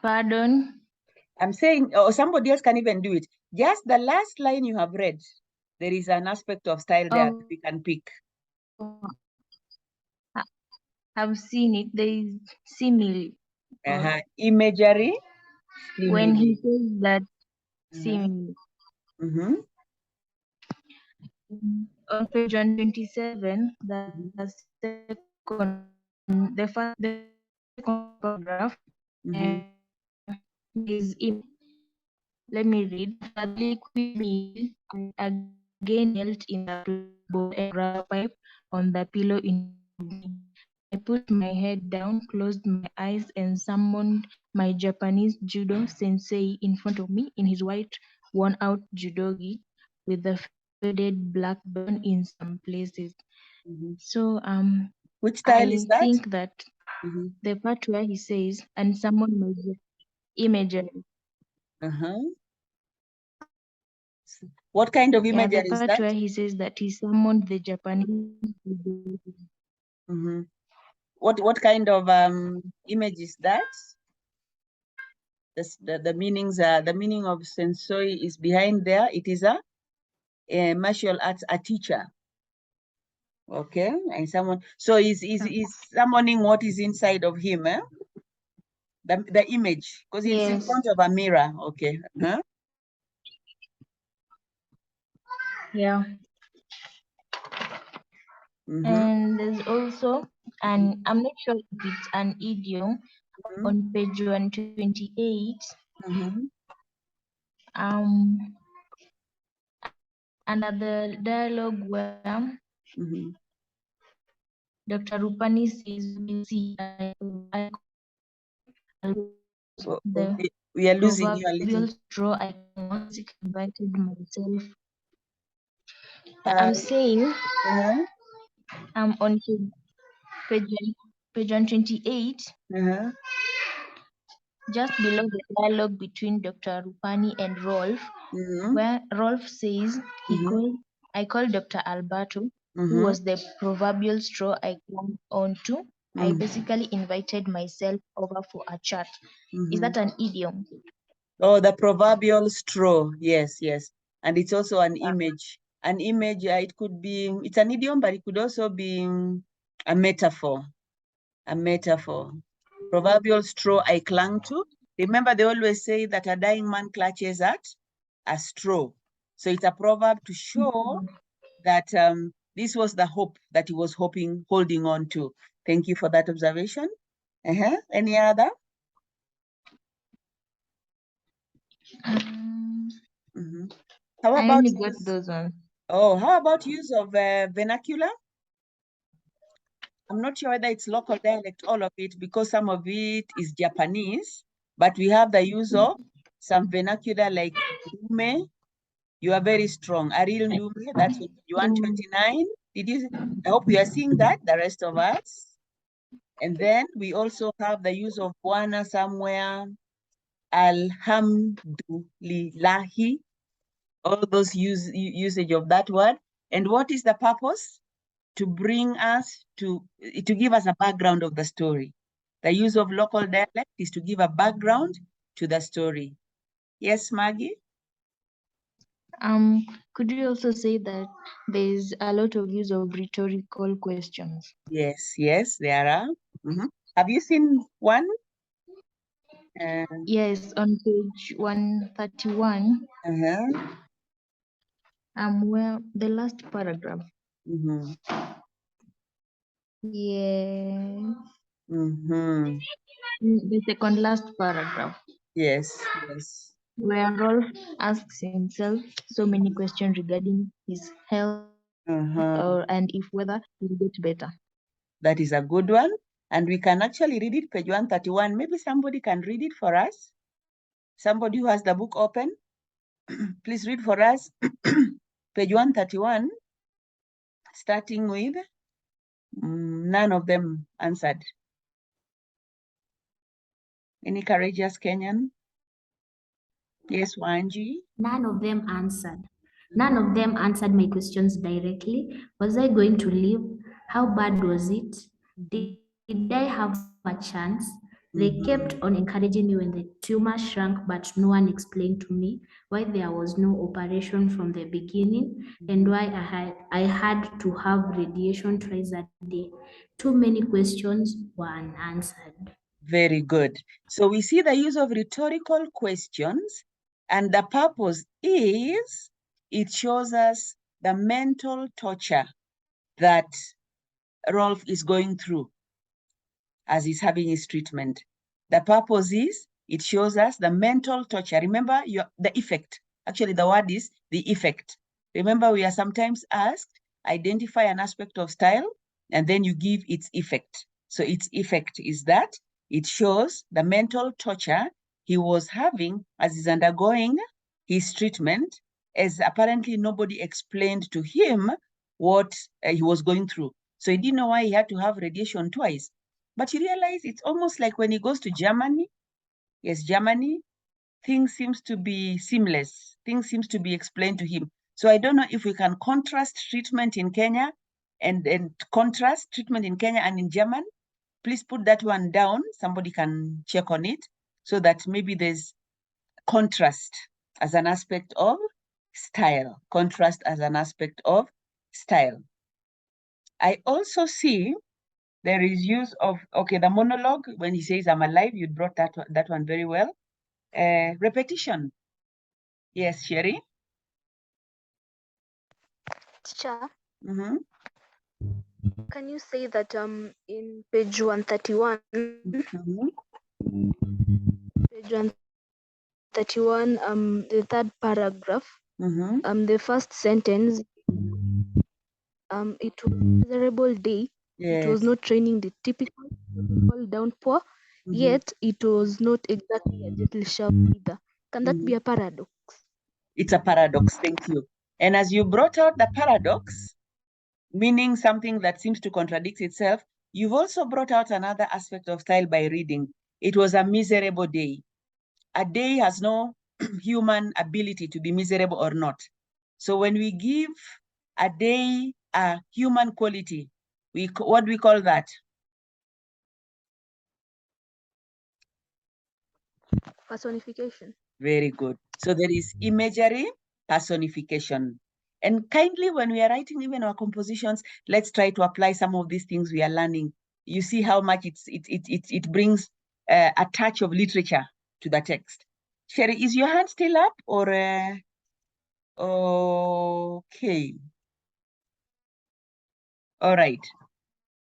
Pardon? I'm saying, or somebody else can even do it. Just the last line you have read, there is an aspect of style there that we can pick. I've seen it. There is simile. Imagery. When he says that simile. On page 127, the second paragraph is let me read. After the liquid meal, I again knelt in the bowl and rubbed a pipe on the pillow in front of me. I put my head down, closed my eyes, and summoned my Japanese judo sensei in front of me in his white, worn-out judogi with the faded black burn in some places. So which style is that? I think that the part where he says, and summoned my imagery. What kind of imagery the part is that? where he says that he summoned the Japanese. What kind of image is that? The meanings the meaning of sensei is behind there. It is a martial arts teacher. Okay, and someone. So he's summoning what is inside of him, eh? The image, because he's in front of a mirror. Okay. Yeah. And there's also, and I'm not sure if it's an idiom, on page 128. Under the dialogue where Dr. Rupani says, "We see, I the We are losing you a proverbial little. straw I once invited myself." I'm saying I'm on page 128, just below the dialogue between Dr. Rupani and Rolf, where Rolf says I called Dr. Alberto, who was the proverbial straw I clung onto. I basically invited myself over for a chat. Is that an idiom? Oh, the proverbial straw. Yes, yes. And it's also an image. An image, it could be, it's an idiom, but it could also be a metaphor. A metaphor. Proverbial straw I clung to. Remember, they always say that a dying man clutches at a straw. So it's a proverb to show that this was the hope that he was holding on to. Thank you for that observation. Any other? How I about only got those ones. Oh, how about use of vernacular? I'm not sure whether it's local dialect, all of it, because some of it is Japanese, but we have the use of some vernacular like ndume. You are very strong. Aril ndume, that's on 129. I hope you are seeing that, the rest of us. And then we also have the use of bwana somewhere, alhamdulillahi, all those usage of that word. And what is the purpose? To bring us to give us a background of the story. The use of local dialect is to give a background to the story. Yes, Maggie? Could you also say that there's a lot of use of rhetorical questions? Yes, yes, there are. Have you seen one? Yes, on page 131, where the last paragraph. Yes. The second last paragraph. Yes, yes. Where Rolf asks himself so many questions regarding his health and if whether he'll get better. That is a good one. And we can actually read it, page 131. Maybe somebody can read it for us. Somebody who has the book open, please read for us page 131, starting with none of them answered. Any courageous Kenyan? Yes, Wanji? None of them answered. None of them answered my questions directly. Was I going to leave? How bad was it? Did I have a chance? They kept on encouraging me when the tumor shrunk, but no one explained to me why there was no operation from the beginning and why I had to have radiation twice a day. Too many questions were unanswered. Very good. So we see the use of rhetorical questions, and the purpose is it shows us the mental torture that Rolf is going through as he's having his treatment. The purpose is it shows us the mental torture. Remember, the effect. Actually, the word is the effect. Remember, we are sometimes asked, identify an aspect of style, and then you give its effect. So its effect is that it shows the mental torture he was having as he's undergoing his treatment, as apparently nobody explained to him what he was going through. So he didn't know why he had to have radiation twice. But you realize it's almost like when he goes to Germany, yes, Germany, things seems to be seamless. Things seems to be explained to him. So I don't know if we can contrast treatment in Kenya and contrast treatment in Kenya and in German. Please put that one down. Somebody can check on it so that maybe there's contrast as an aspect of style. Contrast as an aspect of style. I also see there is use of, okay, the monologue, when he says, I'm alive, you brought that one very well. Repetition. Yes, Sherry? Teacher, can you say that in page 131, page 131, 31, the third paragraph, the first sentence, it was a miserable day. It was Yes. not raining the typical downpour, yet it was not exactly a gentle shower either. Can that be a paradox? It's a paradox. Thank you. And as you brought out the paradox, meaning something that seems to contradict itself, you've also brought out another aspect of style by reading. It was a miserable day. A day has no human ability to be miserable or not. So when we give a day a human quality, what do we call that? Personification. Very good. So there is imagery, personification. And kindly, when we are writing even our compositions, let's try to apply some of these things we are learning. You see how much it brings a touch of literature to the text. Sherry, is your hand still up or okay? All right.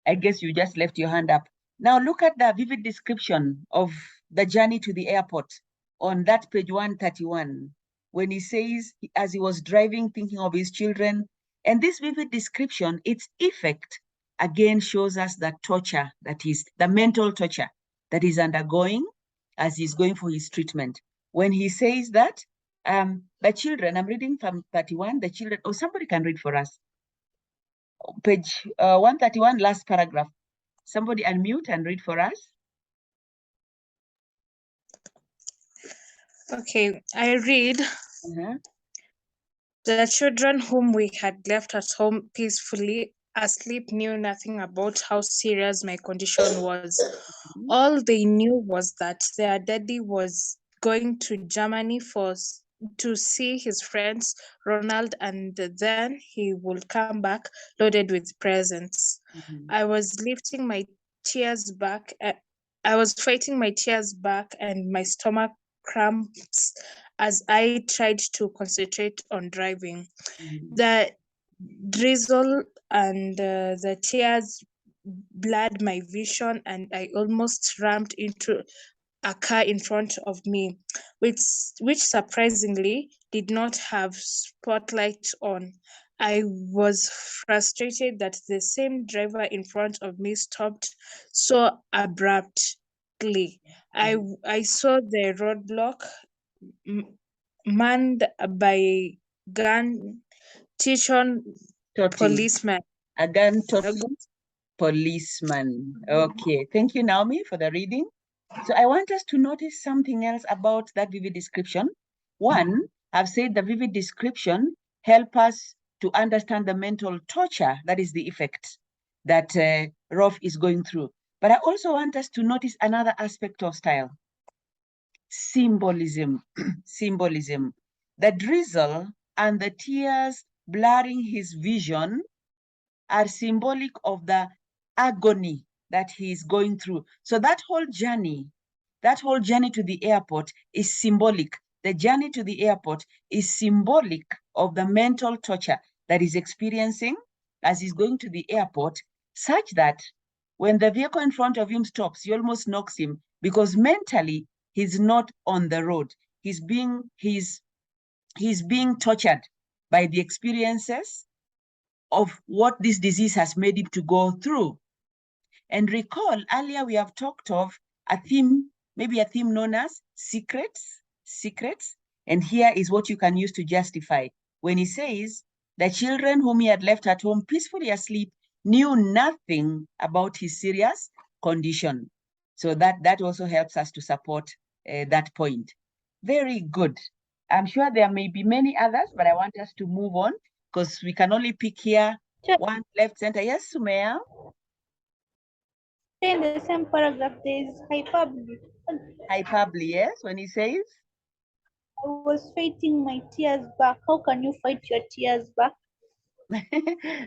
I guess you just left your hand up. Now look at the vivid description of the journey to the airport on that page 131, when he says, as he was driving, thinking of his children. And this vivid description, its effect, again shows us the torture, that is the mental torture that he's undergoing as he's going for his treatment. When he says that, the children, I'm reading from 31, the children, or somebody can read for us. Page 131, last paragraph. Somebody unmute and read for us. Okay, I read. The children whom we had left at home peacefully asleep knew nothing about how serious my condition was. All they knew was that their daddy was going to Germany to see his friends Ronald, and then he would come back loaded with presents. I was lifting my tears back. I was fighting my tears back and my stomach cramps as I tried to concentrate on driving. The drizzle and the tears blurred my vision, and I almost rammed into a car in front of me, which surprisingly did not have spotlight on. I was frustrated that the same driver in front of me stopped so abruptly. I saw the roadblock manned by gun-toting policemen. A gun-toting policeman. Okay, thank you, Naomi, for the reading. So I want us to notice something else about that vivid description. One, I've said the vivid description help us to understand the mental torture, that is the effect that Rolf is going through. But I also want us to notice another aspect of style. Symbolism. Symbolism. The drizzle and the tears blurring his vision are symbolic of the agony that he is going through. So that whole journey to the airport is symbolic. The journey to the airport is symbolic of the mental torture that he's experiencing as he's going to the airport, such that when the vehicle in front of him stops, he almost knocks him, because mentally he's not on the road. He's being tortured by the experiences of what this disease has made him to go through. And recall, earlier we have talked of a theme, maybe a theme known as secrets. And here is what you can use to justify. When he says, the children whom he had left at home peacefully asleep knew nothing about his serious condition. So that also helps us to support that point. Very good. I'm sure there may be many others, but I want us to move on because we can only pick here one left center. Yes, Sumaya? In the same paragraph, there is hyperbole. Hyperbole, yes, when he says? I was fighting my tears back. How can you fight your tears back?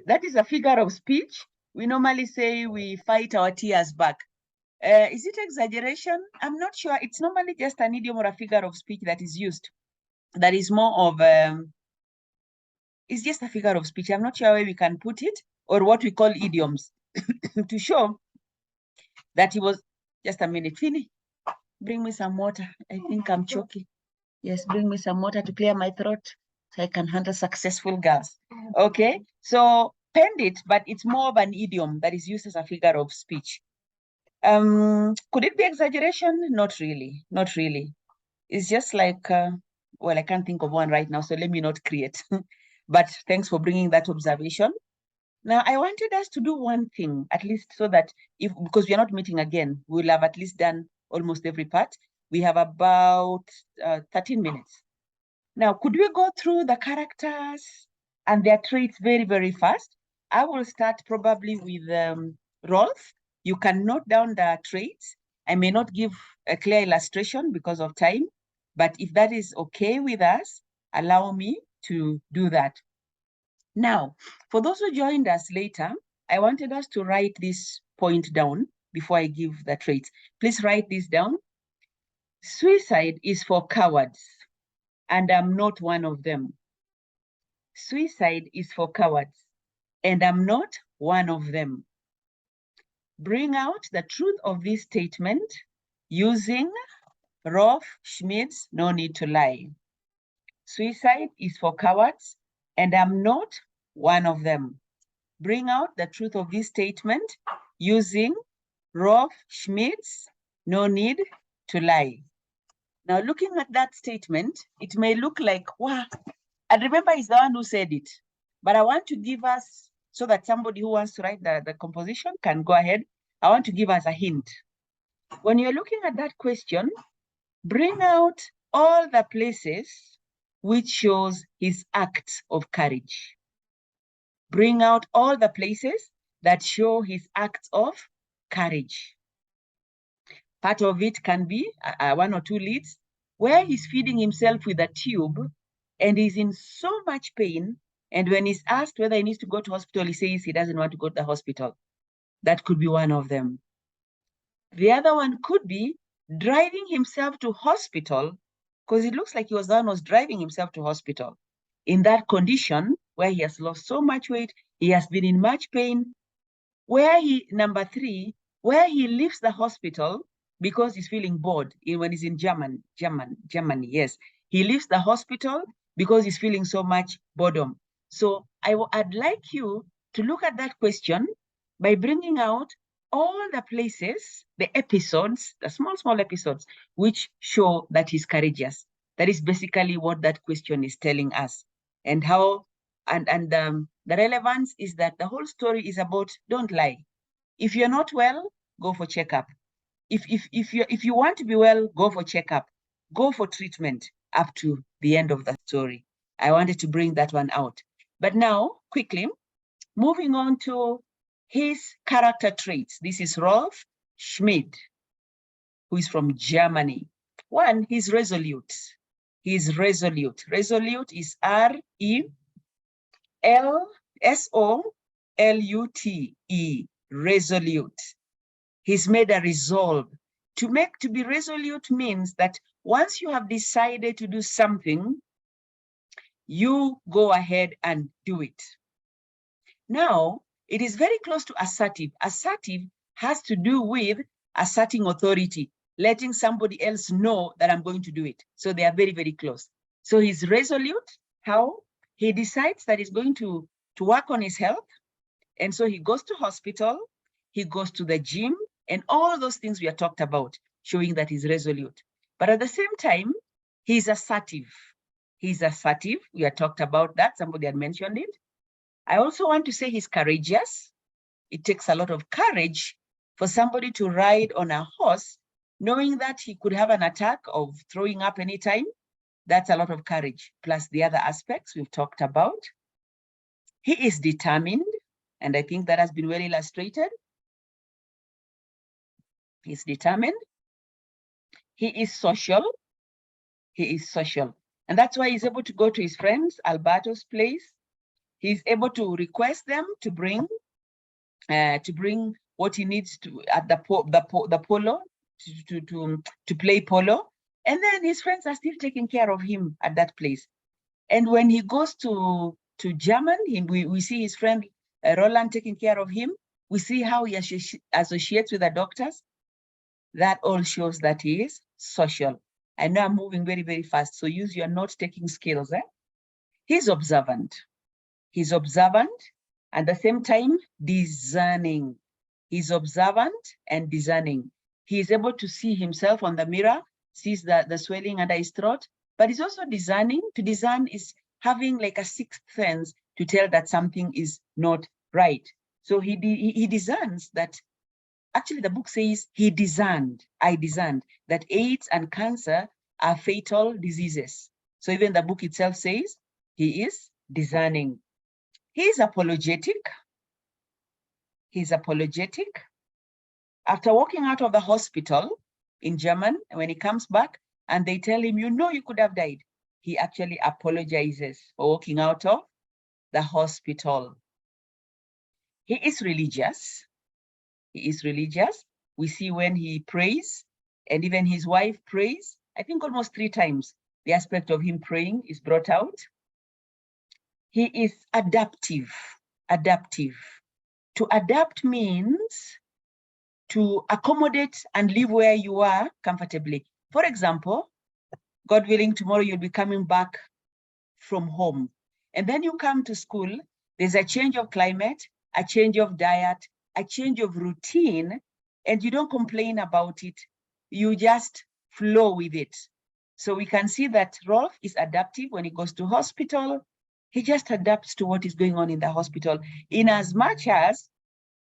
That is a figure of speech. We normally say we fight our tears back. Is it exaggeration? I'm not sure. It's normally just an idiom or a figure of speech that is used. That is more of, it's just a figure of speech. I'm not sure where we can put it or what we call idioms to show that he was, just a minute, Finny, bring me some water. I think I'm choking. Yes, bring me some water to clear my throat so I can handle successful girls. Okay, so penned it, but it's more of an idiom that is used as a figure of speech. Could it be exaggeration? Not really, not really. It's just like, well, I can't think of one right now, so let me not create. But thanks for bringing that observation. Now, I wanted us to do one thing, at least so that because we are not meeting again, we'll have at least done almost every part. We have about 13 minutes. Now, could we go through the characters and their traits very, very fast? I will start probably with Rolf. You can note down the traits. I may not give a clear illustration because of time, but if that is okay with us, allow me to do that. Now, for those who joined us later, I wanted us to write this point down before I give the traits. Please write this down. Suicide is for cowards, and I'm not one of them. Suicide is for cowards, and I'm not one of them. Bring out the truth of this statement using Rolf Schmidt's No Need to Lie. Suicide is for cowards, and I'm not one of them. Bring out the truth of this statement using Rolf Schmidt's No Need to Lie. Now, looking at that statement, it may look like, wow, and remember, he's the one who said it. But I want to give us, so that somebody who wants to write the composition can go ahead. I want to give us a hint. When you're looking at that question, bring out all the places which shows his acts of courage. Bring out all the places that show his acts of courage. Part of it can be one or two leads where he's feeding himself with a tube and he's in so much pain. And when he's asked whether he needs to go to hospital, he says he doesn't want to go to the hospital. That could be one of them. The other one could be driving himself to hospital, because it looks like he was the one who was driving himself to hospital. In that condition, where he has lost so much weight, he has been in much pain, number three, where he leaves the hospital because he's feeling bored when he's in Germany, yes. He leaves the hospital because he's feeling so much boredom. So I'd like you to look at that question by bringing out all the places, the episodes, the small episodes, which show that he's courageous. That is basically what that question is telling us. And how, the relevance is that the whole story is about don't lie. If you're not well, go for checkup. If you want to be well, go for checkup. Go for treatment up to the end of the story. I wanted to bring that one out. But now, quickly, moving on to his character traits. This is Rolf Schmidt, who is from Germany. One, he's resolute. He's resolute. Resolute is R-E-L-S-O-L-U-T-E, resolute. He's made a resolve. To be resolute means that once you have decided to do something, you go ahead and do it. Now, it is very close to assertive. Assertive has to do with asserting authority, letting somebody else know that I'm going to do it. So they are very, very close. So he's resolute. How? He decides that he's going to work on his health. And so he goes to hospital, he goes to the gym, and all those things we have talked about, showing that he's resolute. But at the same time, he's assertive. He's assertive. We have talked about that. Somebody had mentioned it. I also want to say he's courageous. It takes a lot of courage for somebody to ride on a horse, knowing that he could have an attack of throwing up anytime. That's a lot of courage, plus the other aspects we've talked about. He is determined, and I think that has been well illustrated. He's determined. He is social. He is social. And that's why he's able to go to his friends, Alberto's place. He's able to request them to bring what he needs to at the polo to play polo. And then his friends are still taking care of him at that place. And when he goes to Germany, we see his friend Roland taking care of him. We see how he associates with the doctors. That all shows that he is social. I know I'm moving very, very fast, so use your note-taking skills. He's observant. He's observant, at the same time, discerning. He's observant and discerning. He is able to see himself on the mirror, sees the swelling under his throat, but he's also discerning. To discern is having like a sixth sense to tell that something is not right. So he discerns that, actually the book says he discerned, I discerned, that AIDS and cancer are fatal diseases. So even the book itself says he is discerning. He is apologetic. He's apologetic. After walking out of the hospital in German, when he comes back and they tell him, you know, you could have died, he actually apologizes for walking out of the hospital. He is religious. He is religious. We see when he prays, and even his wife prays, I think almost 3 times, the aspect of him praying is brought out. He is adaptive. Adaptive. To adapt means to accommodate and live where you are comfortably. For example, God willing, tomorrow you'll be coming back from home. And then you come to school, there's a change of climate, a change of diet, a change of routine, and you don't complain about it. You just flow with it. So we can see that Rolf is adaptive. When he goes to hospital, he just adapts to what is going on in the hospital. In as much as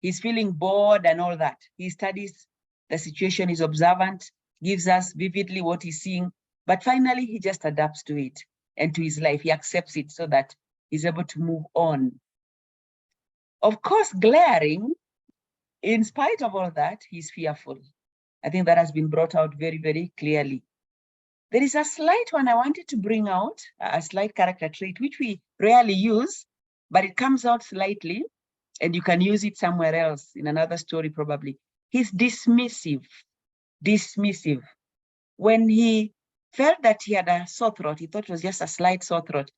he's feeling bored and all that, he studies the situation, is observant, gives us vividly what he's seeing, but finally he just adapts to it and to his life. He accepts it so that he's able to move on. Of course, glaring, in spite of all that, he's fearful. I think that has been brought out very, very clearly. There is a slight one I wanted to bring out, a slight character trait, which we rarely use, but it comes out slightly, and you can use it somewhere else, in another story probably. He's dismissive. Dismissive. When he felt that he had a sore throat, he thought it was just a slight sore throat,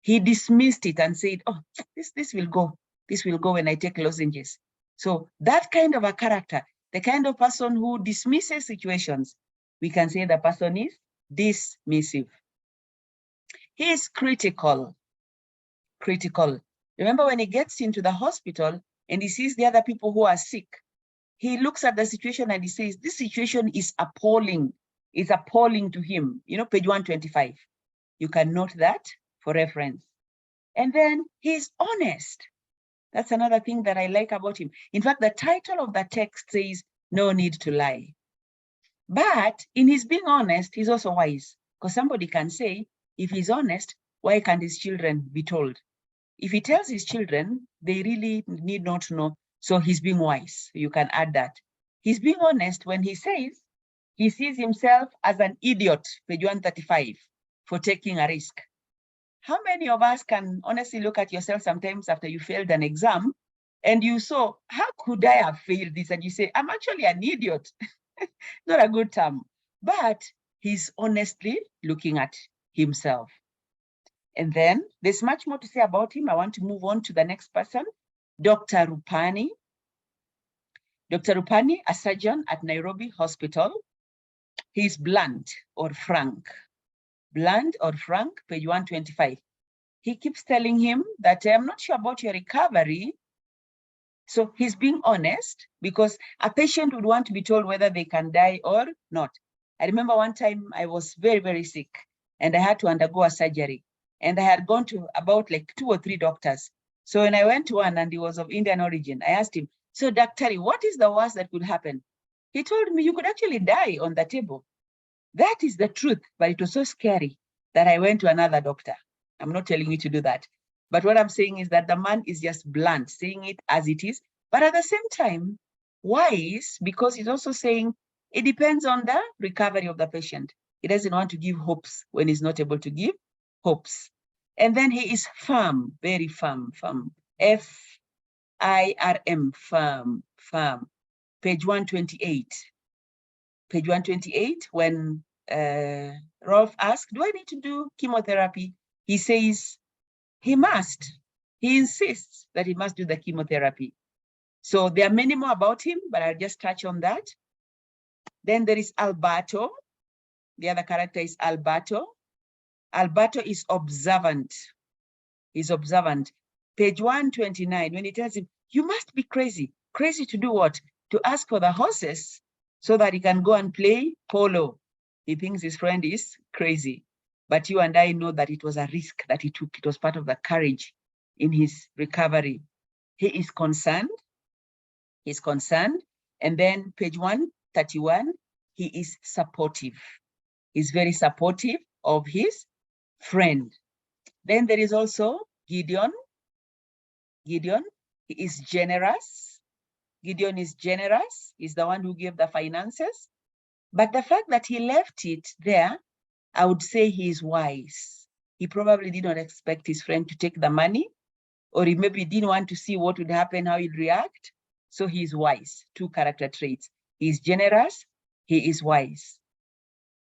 he dismissed it and said, oh, this will go. This will go when I take lozenges. So that kind of a character, the kind of person who dismisses situations, we can say the person is dismissive. He is critical. Critical. Remember when he gets into the hospital and he sees the other people who are sick, he looks at the situation and he says, this situation is appalling. It's appalling to him. You know, page 125. You can note that for reference. And then he's honest. That's another thing that I like about him. In fact, the title of the text says, no need to lie. But in his being honest, he's also wise. Because somebody can say, if he's honest, why can't his children be told? If he tells his children, they really need not to know. So he's being wise. You can add that. He's being honest when he says he sees himself as an idiot, page 135, for taking a risk. How many of us can honestly look at yourself sometimes after you failed an exam and you saw, how could I have failed this? And you say, I'm actually an idiot. Not a good term, but he's honestly looking at himself. And then there's much more to say about him. I want to move on to the next person, Dr. Rupani. Dr. Rupani, a surgeon at Nairobi Hospital. He's blunt or frank. Blunt or frank, page 125. He keeps telling him that I'm not sure about your recovery. So he's being honest because a patient would want to be told whether they can die or not. I remember one time I was very, very sick and I had to undergo a surgery. And I had gone to about like 2 or 3 doctors. So when I went to one and he was of Indian origin, I asked him, so doctor, what is the worst that could happen? He told me you could actually die on the table. That is the truth, but it was so scary that I went to another doctor. I'm not telling you to do that. But what I'm saying is that the man is just blunt, saying it as it is, but at the same time, wise, because he's also saying it depends on the recovery of the patient. He doesn't want to give hopes when he's not able to give hopes. And then he is firm, very firm, firm. F-I-R-M, firm, firm. Page 128. Page 128, when Rolf asked, do I need to do chemotherapy? He says he must. He insists that he must do the chemotherapy. So there are many more about him, but I'll just touch on that. Then there is Alberto. The other character is Alberto. Alberto is observant. He's observant. Page 129, when he tells him, you must be crazy. Crazy to do what? To ask for the horses so that he can go and play polo. He thinks his friend is crazy. But you and I know that it was a risk that he took. It was part of the courage in his recovery. He is concerned. He's concerned. And then page 131, he is supportive. He's very supportive of his friend. Then there is also Gideon. Gideon, he is generous. Gideon is generous. He's the one who gave the finances. But the fact that he left it there, I would say he is wise. He probably did not expect his friend to take the money, or he maybe didn't want to see what would happen, how he'd react. So he is wise. Two character traits. He is generous. He is wise.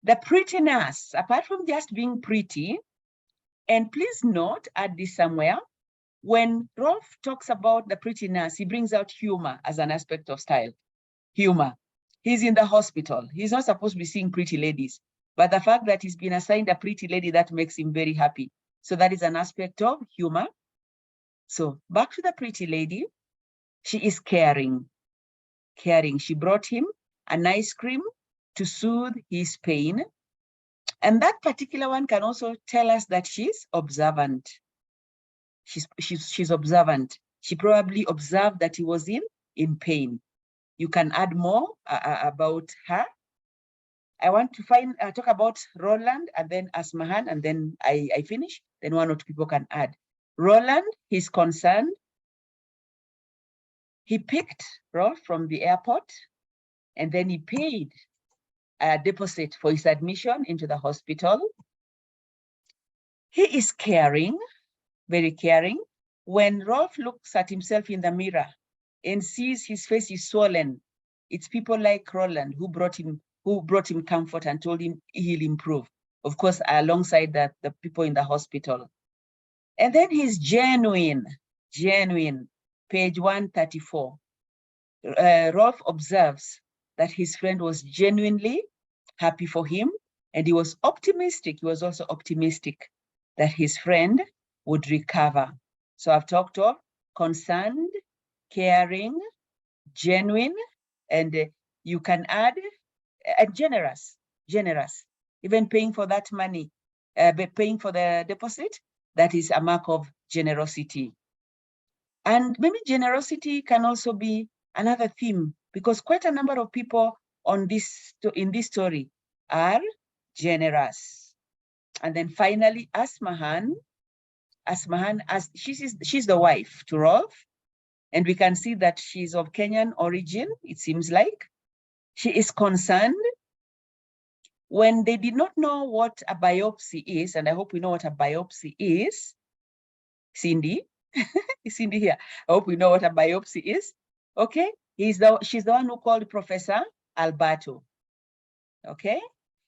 The prettiness, apart from just being pretty, and please note, add this somewhere, when Rolf talks about the prettiness, he brings out humor as an aspect of style. Humor. He's in the hospital. He's not supposed to be seeing pretty ladies. But the fact that he's been assigned a pretty lady, that makes him very happy. So that is an aspect of humor. So back to the pretty lady. She is caring. Caring. She brought him an ice cream to soothe his pain. And that particular one can also tell us that she's observant. She's observant. She probably observed that he was in pain. You can add more about her. I want to talk about Roland and then Asmahan, and then I finish. Then one or two people can add. Roland, he's concerned. He picked Rolf from the airport, and then he paid a deposit for his admission into the hospital. He is caring, very caring. When Rolf looks at himself in the mirror and sees his face is swollen, it's people like Roland who brought him comfort and told him he'll improve. Of course, alongside that, the people in the hospital. And then he's genuine, page 134. Rolf observes that his friend was genuinely happy for him, and he was optimistic. He was also optimistic that his friend would recover. So I've talked of concerned, caring, genuine, and you can add generous, even paying for that money, paying for the deposit. That is a mark of generosity. And maybe generosity can also be another theme, because quite a number of people in this story are generous. And then finally, Asmahan, as she's the wife to Rolf, and we can see that she's of Kenyan origin, it seems like. She is concerned. When they did not know what a biopsy is, and I hope we know what a biopsy is, Cindy, is Cindy here? I hope we know what a biopsy is. Okay, she's the one who called Professor Alberto. Okay,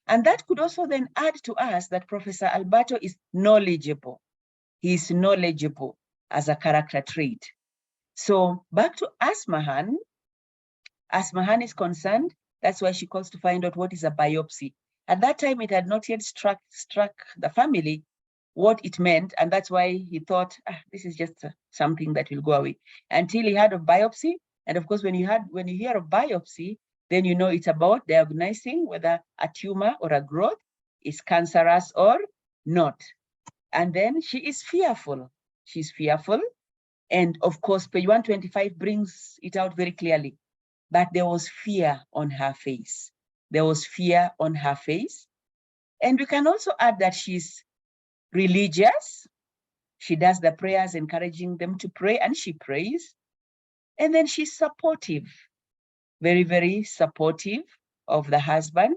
and that could also then add to us that Professor Alberto is knowledgeable. He is knowledgeable as a character trait. So back to Asmahan. Asmahan is concerned. That's why she calls to find out what is a biopsy. At that time, it had not yet struck the family what it meant, and that's why he thought, this is just something that will go away. Until he heard of biopsy, and of course, when you hear of biopsy, then you know it's about diagnosing whether a tumor or a growth is cancerous or not. And then she is fearful. She's fearful, and of course, page 125 brings it out very clearly. But there was fear on her face. There was fear on her face. And we can also add that she's religious. She does the prayers, encouraging them to pray, and she prays. And then she's supportive, very, very supportive of the husband.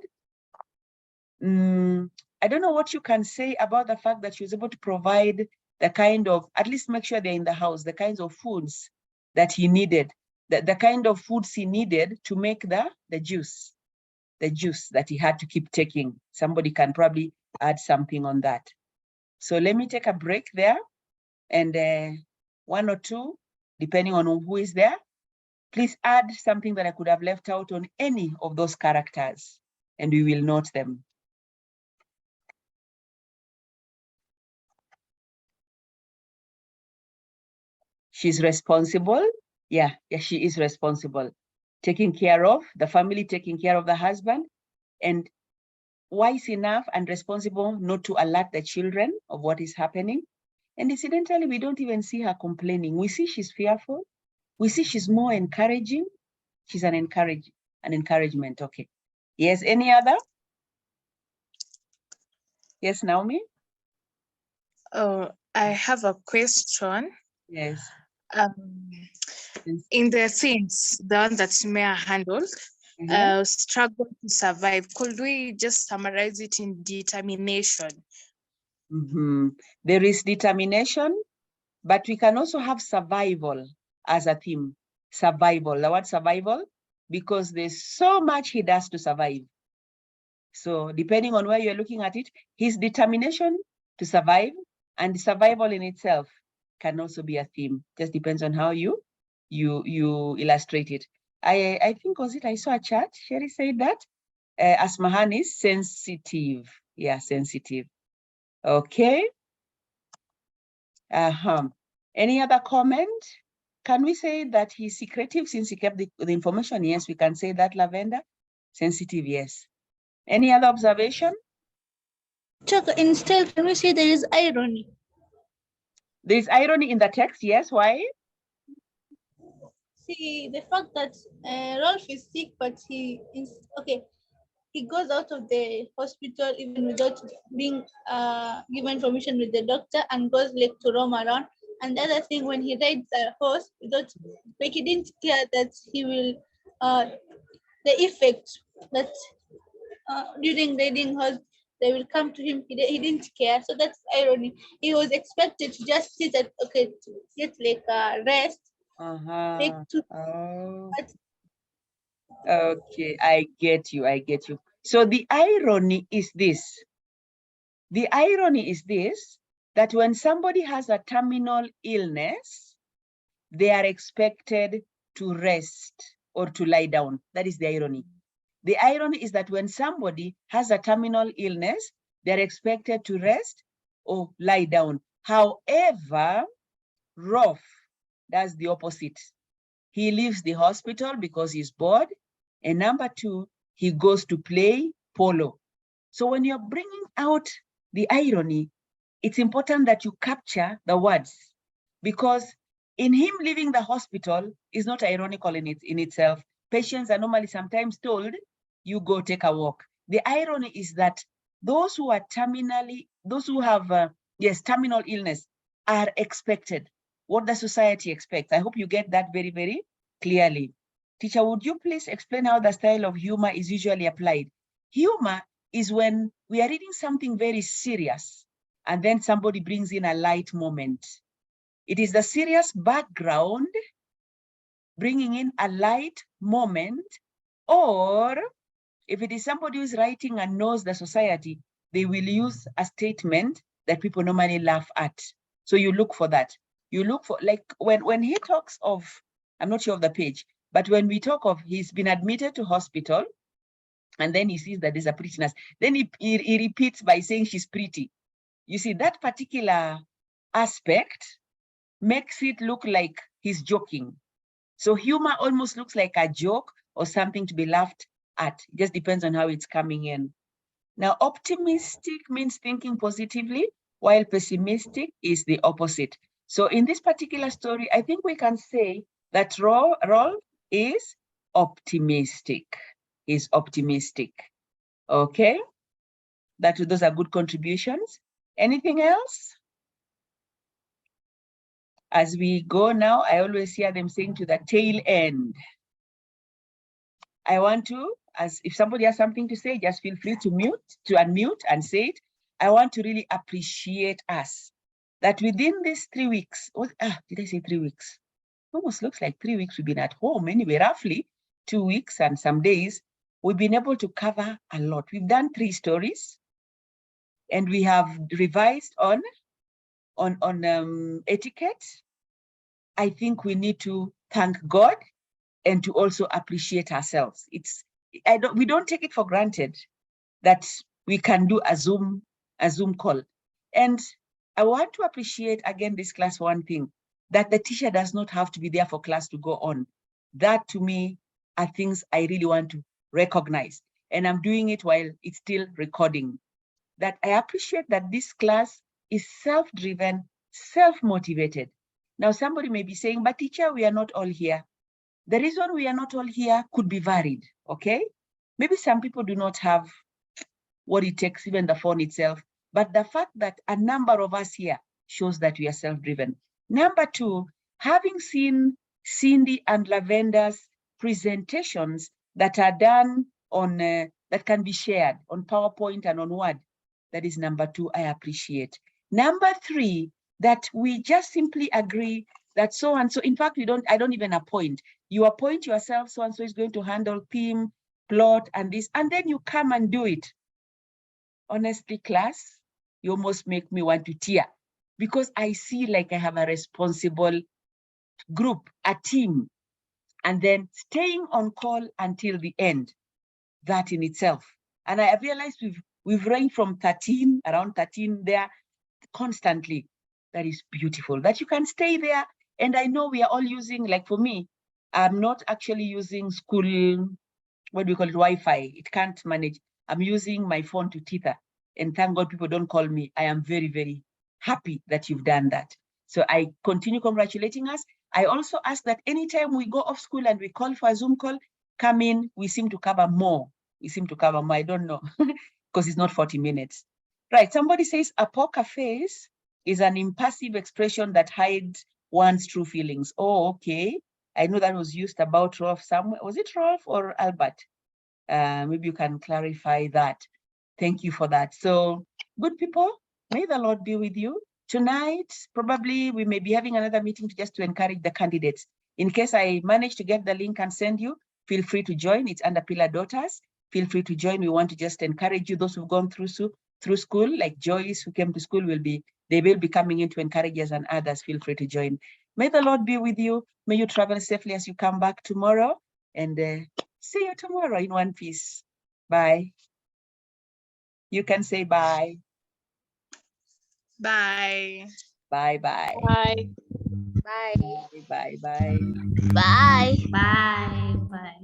I don't know what you can say about the fact that she was able to provide the kind of, at least make sure they're in the house, the kinds of foods that he needed, the kind of foods he needed to make the juice that he had to keep taking. Somebody can probably add something on that. So let me take a break there, and one or two, depending on who is there, please add something that I could have left out on any of those characters, and we will note them. She's responsible. Yeah, she is responsible. Taking care of the family, taking care of the husband, and wise enough and responsible not to alert the children of what is happening. And incidentally, we don't even see her complaining. We see she's fearful. We see she's more encouraging. She's an encouragement. Okay. Yes, any other? Yes, Naomi? Oh, I have a question. Yes. In the things, the one that Maya handled, struggle to survive. Could we just summarize it in determination? There is determination, but we can also have survival as a theme. Survival, the word survival, because there's so much he does to survive. So depending on where you're looking at it, his determination to survive and survival in itself can also be a theme. Just depends on how you illustrate it. I think, was it, I saw a chat, Sherry said that Asmahan is sensitive. Yeah, sensitive. Okay. Any other comment? Can we say that he's secretive since he kept the information? Yes, we can say that, Lavender. Sensitive, yes. Any other observation? Instead, can we say there is irony? There is irony in the text, yes. Why? See, the fact that Rolf is sick, but he goes out of the hospital even without being given permission with the doctor and goes like to roam around. And the other thing, when he rides a horse, he didn't care that he will the effect that during riding horse they will come to him. He didn't care, so that's irony. He was expected to just sit at to get like a rest. Okay, I get you. So the irony is this. The irony is this, that when somebody has a terminal illness, they are expected to rest or to lie down. That is the irony. The irony is that when somebody has a terminal illness, they're expected to rest or lie down. However, Rolf does the opposite. He leaves the hospital because he's bored. And number two, he goes to play polo. So when you're bringing out the irony, it's important that you capture the words, because in him leaving the hospital is not ironical in itself. Patients are normally sometimes told, you go take a walk. The irony is that those who have terminal illness are expected what the society expects. I hope you get that very, very clearly. Teacher, would you please explain how the style of humor is usually applied? Humor is when we are reading something very serious and then somebody brings in a light moment. It is the serious background bringing in a light moment, or if it is somebody who's writing and knows the society, they will use a statement that people normally laugh at. So you look for that. You look for, like when he talks of, I'm not sure of the page, but when we talk of he's been admitted to hospital and then he sees that there's a prettiness, then he repeats by saying she's pretty. You see, that particular aspect makes it look like he's joking. So humor almost looks like a joke or something to be laughed at. It just depends on how it's coming in. Now, optimistic means thinking positively, while pessimistic is the opposite. So in this particular story, I think we can say that Rolf is optimistic. He's optimistic. Okay? Those are good contributions. Anything else? As we go now, I always hear them saying to the tail end. I want to, if somebody has something to say, just feel free to unmute and say it. I want to really appreciate us that within these 3 weeks, did I say 3 weeks? Almost looks like 3 weeks we've been at home. Anyway, roughly 2 weeks and some days, we've been able to cover a lot. We've done 3 stories and we have revised on etiquette. I think we need to thank God and to also appreciate ourselves. We don't take it for granted that we can do a Zoom call. And I want to appreciate again this class one thing. that the teacher does not have to be there for class to go on. That to me are things I really want to recognize. And I'm doing it while it's still recording. That I appreciate that this class is self-driven, self-motivated. Now, somebody may be saying, but teacher, we are not all here. The reason we are not all here could be varied, okay? Maybe some people do not have what it takes, even the phone itself. But the fact that a number of us here shows that we are self-driven. Number two, having seen Cindy and Lavender's presentations that are done on, that can be shared on PowerPoint and on Word, that is number two, I appreciate. Number three, that we just simply agree that so-and-so, in fact, I don't even appoint. You appoint yourself, so-and-so is going to handle theme, plot, and this, and then you come and do it. Honestly, class, you almost make me want to tear because I see like I have a responsible group, a team, and then staying on call until the end, that in itself. And I realized we've ranged from 13, around 13 there constantly. That is beautiful, that you can stay there. And I know we are all using, like for me, I'm not actually using school, what do we call it, Wi-Fi. It can't manage. I'm using my phone to tether. And thank God people don't call me. I am very, very happy that you've done that. So I continue congratulating us. I also ask that anytime we go off school and we call for a Zoom call, come in, we seem to cover more. We seem to cover more, I don't know, because it's not 40 minutes. Right, somebody says a poker face is an impassive expression that hides one's true feelings. Oh, okay. I know that was used about Rolf somewhere. Was it Rolf or Albert? Maybe you can clarify that. Thank you for that. So, good people, may the Lord be with you. Tonight, probably we may be having another meeting just to encourage the candidates. In case I manage to get the link and send you, feel free to join. It's under Pillar Daughters. Feel free to join. We want to just encourage you, those who've gone through school, like Joyce, who came to school, they will be coming in to encourage us, and others. Feel free to join. May the Lord be with you. May you travel safely as you come back tomorrow. And see you tomorrow in one piece. Bye. You can say bye. Bye. Bye-bye. Bye. Bye. Bye-bye. Bye. Bye. Bye.